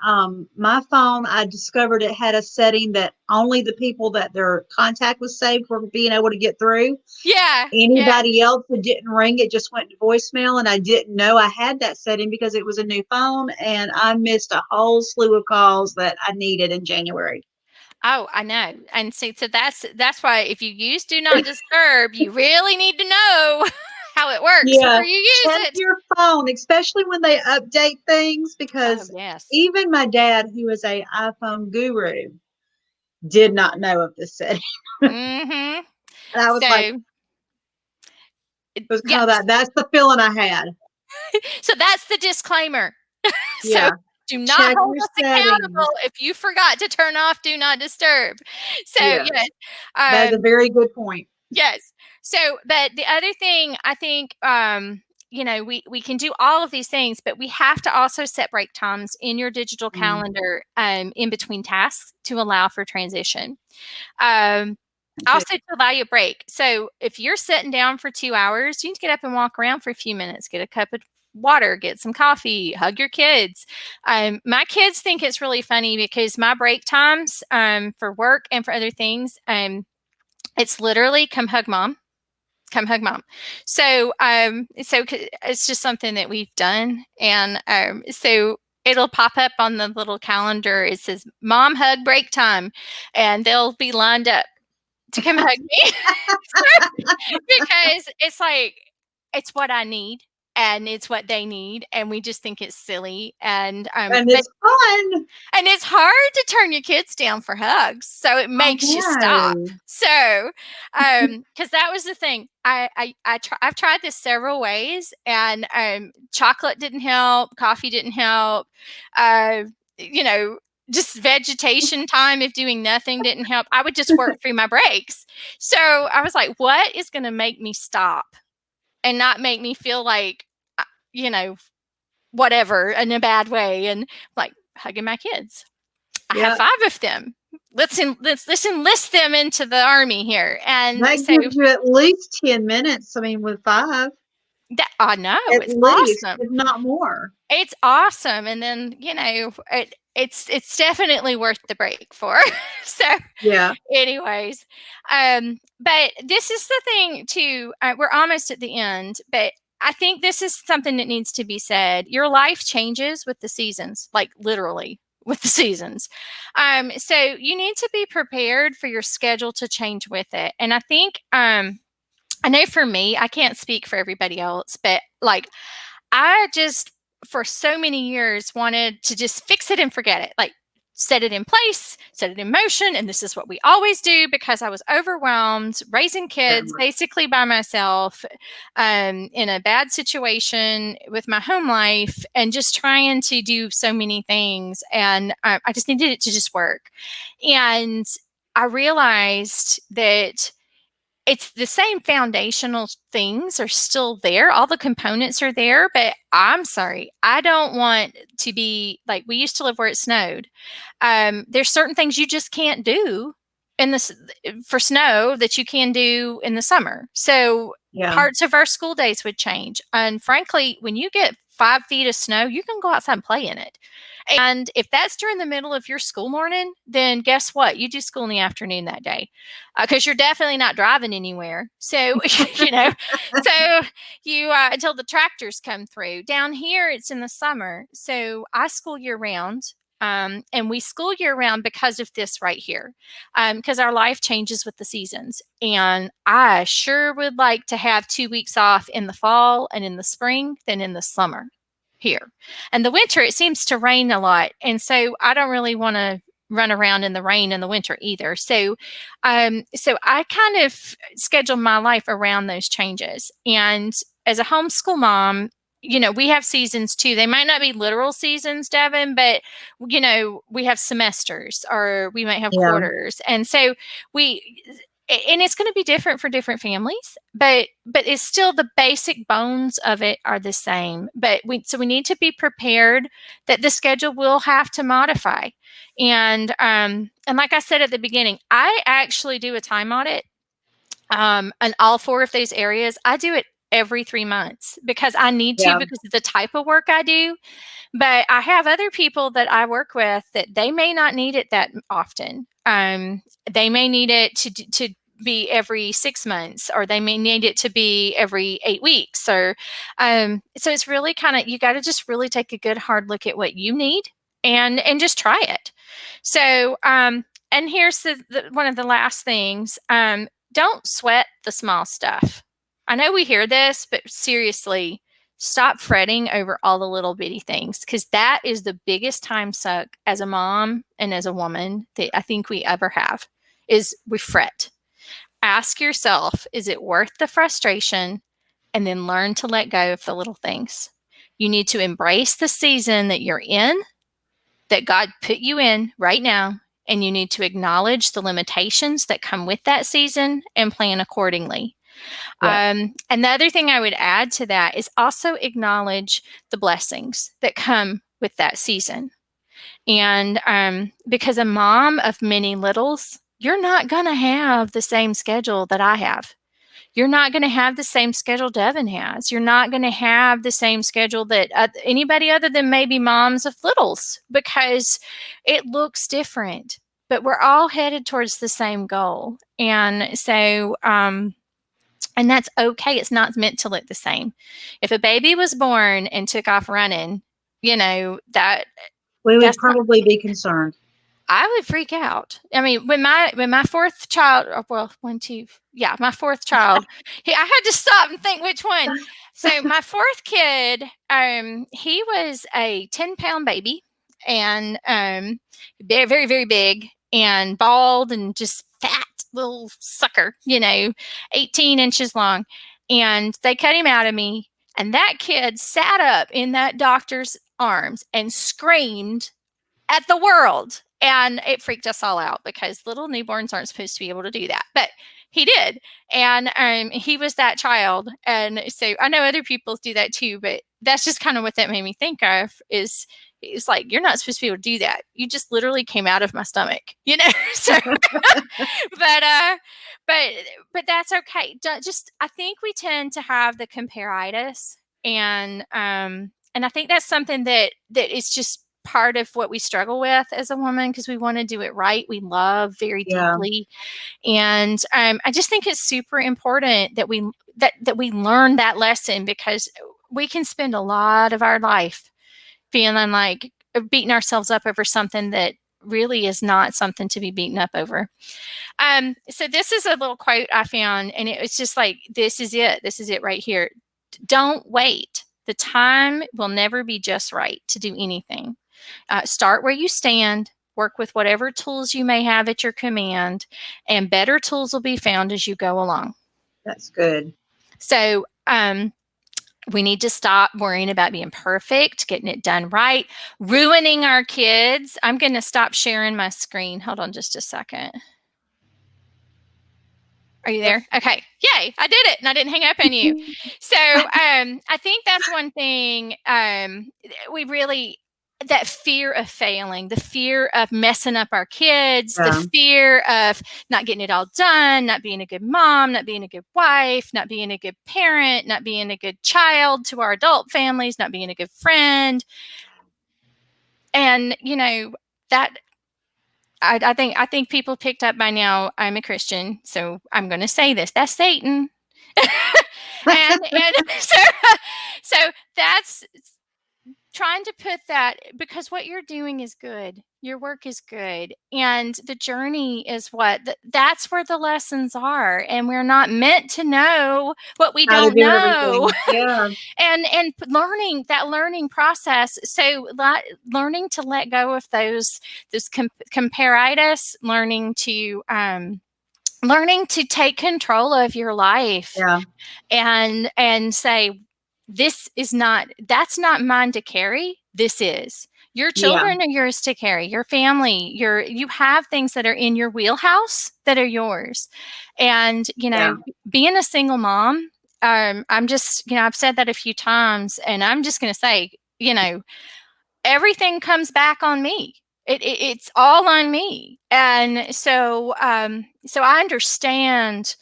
My phone, I discovered it had a setting that only the people that their contact was saved were being able to get through. Yeah, yeah. Anybody else that didn't ring, it just went to voicemail, and I didn't know I had that setting because it was a new phone, and I missed a whole slew of calls that I needed in January. Oh, I know. And see, so that's why if you use do not disturb, you really need to know how it works Yeah, before you use check it. your phone, especially when they update things, Oh, because yes. even my dad, who is a iPhone guru, did not know of this setting. Mhm. And I was like, So, it was yeah. kind of that's the feeling I had. So that's the disclaimer. So Yeah, do not check hold your us accountable settings. if you forgot to turn off do not disturb. So, Yes, yes. that is a Um, very good point. Yes. So, but the other thing I think, we can do all of these things, but we have to also set break times in your digital Mm, calendar in between tasks to allow for transition. Um, too. Also to allow you a break. So if you're sitting down for 2 hours, you need to get up and walk around for a few minutes, get a cup of water, get some coffee, hug your kids. My kids think it's really funny because my break times for work and for other things, it's literally come hug mom, come hug mom. It's just something that we've done, and so it'll pop up on the little calendar. It says "Mom hug break time," and they'll be lined up to come hug me because it's like it's what I need and it's what they need, and we just think it's silly. And And but it's fun. and it's hard to turn your kids down for hugs, so it I makes you stop. know. So, because that was the thing, I've tried this several ways, and chocolate didn't help, coffee didn't help, uh, you know, just vegetation time if doing nothing didn't help. I would just work through my breaks. So I was like, what is going to make me stop and not make me feel like, uh, you know, whatever in a bad way, and like hugging my kids. I have Yeah. 5 of them. Let's enlist them into the army here. And That so gives you at least 10 minutes. I mean, with 5, that I know at it's least, awesome. if not more. It's awesome. And then, it's definitely worth the break for. So Yeah. anyways, but this is the thing too. We're almost at the end, but I think this is something that needs to be said. Your life changes with the seasons, like literally with the seasons. So you need to be prepared for your schedule to change with it. And I think, I know for me, I can't speak for everybody else, but like I just, for so many years, wanted to just fix it and forget it. Like, set it in place, set it in motion. And this is what we always do because I was overwhelmed raising That kids much. basically by myself, in a bad situation with my home life and just trying to do so many things. And I just needed it to just work. And I realized that it's the same foundational things are still there. All the components are there, but I'm sorry. I don't want to be like we used to live where it snowed. There's certain things you just can't do in this for snow that you can do in the summer. So Yeah. parts of our school days would change. And frankly, when you get 5 feet of snow, you can go outside and play in it. And if that's during the middle of your school morning, then guess what? You do school in the afternoon that day because you're definitely not driving anywhere. So, so you until the tractors come through. Down here, it's in the summer. So I school year round. And we school year round because of this right here, because our life changes with the seasons. And I sure would like to have 2 weeks off in the fall and in the spring than in the summer here. And the winter, it seems to rain a lot. And so I don't really want to run around in the rain in the winter either. So I kind of schedule my life around those changes. And as a homeschool mom, we have seasons too. They might not be literal seasons, Devin, but we have semesters or we might have Yeah. quarters. And so we and it's going to be different for different families, but it's still the basic bones of it are the same. But we need to be prepared that the schedule will have to modify. And like I said at the beginning, I actually do a time audit in all 4 of those areas. I do it every 3 months because I need to Yeah. because of the type of work I do. But I have other people that I work with that they may not need it that often. They may need it to be every 6 months, or they may need it to be every 8 weeks, or so it's really kind of you got to just really take a good hard look at what you need and just try it. So and here's one of the last things. Don't sweat the small stuff. I know we hear this, but seriously, stop fretting over all the little bitty things because that is the biggest time suck as a mom and as a woman that I think we ever have is we fret. Ask yourself, is it worth the frustration? And then learn to let go of the little things. You need to embrace the season that you're in, that God put you in right now, and you need to acknowledge the limitations that come with that season and plan accordingly. Yeah. And the other thing I would add to that is also acknowledge the blessings that come with that season. And because a mom of many littles, you're not going to have the same schedule that I have. You're not going to have the same schedule Devin has. You're not going to have the same schedule that anybody other than maybe moms of littles, because it looks different. But we're all headed towards the same goal. And so, and that's okay. It's not meant to look the same. If a baby was born and took off running, We would that's not, probably be concerned. I would freak out. I mean, when my fourth child, well, one, two, yeah, my fourth child, I had to stop and think which one. So my fourth kid, he was a 10-pound baby, and very, very, very big and bald and just fat little sucker, 18 inches long. And they cut him out of me, and that kid sat up in that doctor's arms and screamed at the world. And it freaked us all out because little newborns aren't supposed to be able to do that. But he did. And he was that child. And so I know other people do that too, but that's just kind of what that made me think of is it's like, you're not supposed to be able to do that. You just literally came out of my stomach, so but but but that's okay. Just I think we tend to have the comparitis, and I think that's something that is just part of what we struggle with as a woman, because we want to do it right. We love very Yeah. deeply, and I just think it's super important that we learn that lesson, because we can spend a lot of our life feeling like beating ourselves up over something that really is not something to be beaten up over. So this is a little quote I found, and it was just like, this is it. This is it right here. Don't wait. The time will never be just right to do anything. Start where you stand, work with whatever tools you may have at your command, and better tools will be found as you go along. That's good. So, we need to stop worrying about being perfect, getting it done right, ruining our kids. I'm going to stop sharing my screen. Hold on just a second. Are you there? Okay. Yay. I did it and I didn't hang up on you. So I think that's one thing we really, that fear of failing, the fear of messing up our kids, Yeah. the fear of not getting it all done, not being a good mom, not being a good wife, not being a good parent, not being a good child to our adult families, not being a good friend. And, that I think people picked up by now I'm a Christian, so I'm going to say this. That's Satan. and so that's trying to put that, because what you're doing is good. Your work is good, and the journey is that's where the lessons are, and we're not meant to know what we How to don't do know. everything. Yeah. and learning process. So learning to let go of those comparitis, learning to take control of your life. Yeah. And say, that's not mine to carry. This is. Your Yeah. children are yours to carry. Your family, you have things that are in your wheelhouse that are yours. And Yeah. being a single mom, I'm just, I've said that a few times, and I'm just going to say, everything comes back on me. It's all on me. And so I understand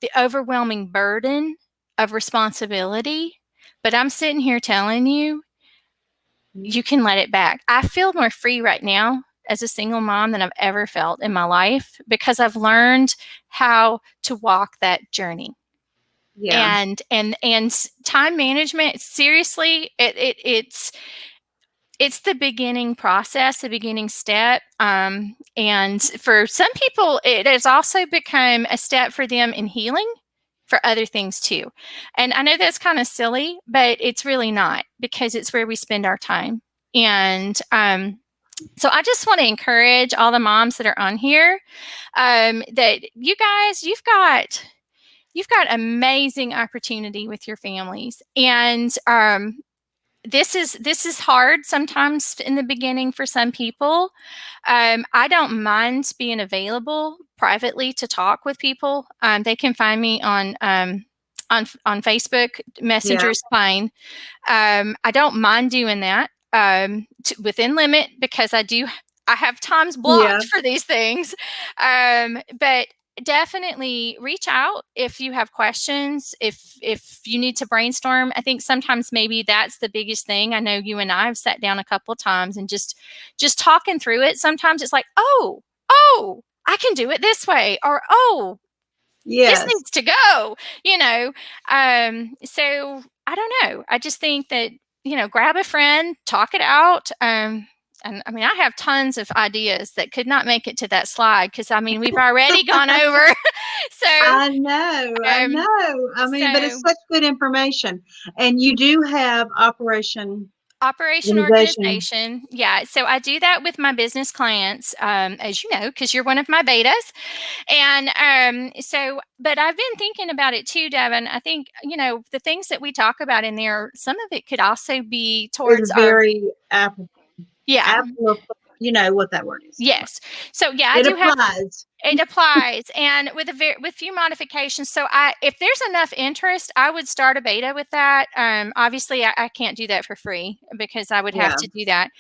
the overwhelming burden of responsibility, but I'm sitting here telling you, you can let it back. I feel more free right now as a single mom than I've ever felt in my life, because I've learned how to walk that journey. Yeah. And time management, seriously, it's the beginning process, the beginning step. And for some people, it has also become a step for them in healing for other things too. And I know that's kind of silly, but it's really not, because it's where we spend our time. And so I just want to encourage all the moms that are on here, that you guys, you've got amazing opportunity with your families. And this is hard sometimes in the beginning for some people. I don't mind being available privately to talk with people. They can find me on Facebook. Yeah. Messenger's fine. I don't mind doing that within limit because I have times Yeah. blocked for these things. But definitely reach out if you have questions, if you need to brainstorm. I think sometimes maybe that's the biggest thing. I know you and I have sat down a couple times and just talking through it. Sometimes it's like, oh, I can do it this way, or oh, this Yes. needs to go, you know. So I don't know. I just think that, grab a friend, talk it out. And I mean, I have tons of ideas that could not make it to that slide because I mean, we've already gone over. so, I know. I um, know. I mean, but it's so such good information. And you do have Operation Operation Organization. organization. Yeah. So I do that with my business clients, as you know, because you're one of my betas. And but I've been thinking about it too, Devin. I think, the things that we talk about in there, some of it could also be Is towards our, very Apple. yeah, Apple. You know what that word is. yes. So yeah, I It do have. applies. It applies, and with few modifications. So if there's enough interest, I would start a beta with that. Obviously, I can't do that for free because I would have Yeah. to do that.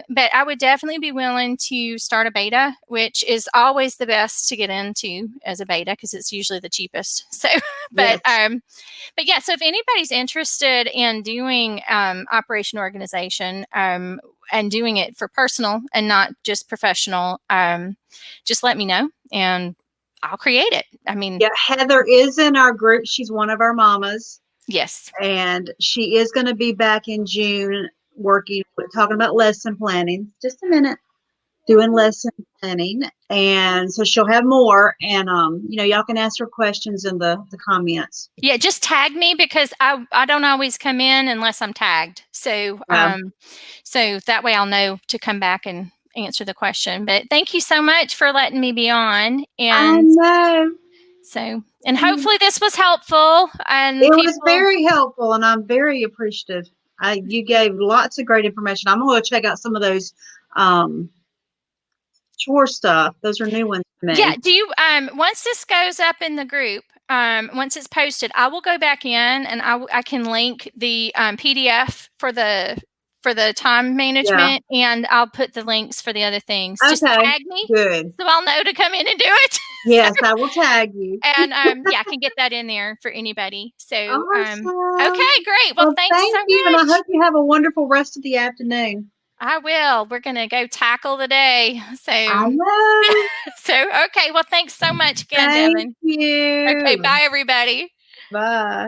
But I would definitely be willing to start a beta, which is always the best to get into as a beta because it's usually the cheapest. So, but Yes. but yeah, so if anybody's interested in doing operation organization and doing it for personal and not just professional, just let me know and I'll create it. I mean, Yeah. Heather is in our group. She's one of our mamas. yes. And she is going to be back in June working, talking about lesson planning. Just a minute. Doing lesson planning. And so she'll have more. And, y'all can ask her questions in the comments. Yeah, just tag me because I don't always come in unless I'm tagged. Yeah. So that way I'll know to come back and answer the question. But thank you so much for letting me be on. I And know. and hopefully this was helpful and It was people. very helpful, and I'm very appreciative. You gave lots of great information. I'm going to check out some of those um, chore stuff. Those are new ones to Yeah, me. do you once this goes up in the group, once it's posted, I will go back in and I can link the PDF for the time Yeah. management and I'll put the links for the other things. Just Okay. tag me Good. so I'll know to come in and do it. So, Yes, I will tag you. and yeah, I can get that in there for anybody. So Awesome. okay, great. Well, Well, thanks so thank you, and I much. hope you have a wonderful rest of the afternoon. I will. We're gonna go tackle the day. I So know. okay. Well, thanks so much again, Thank Devin. Okay, you. bye everybody. Bye.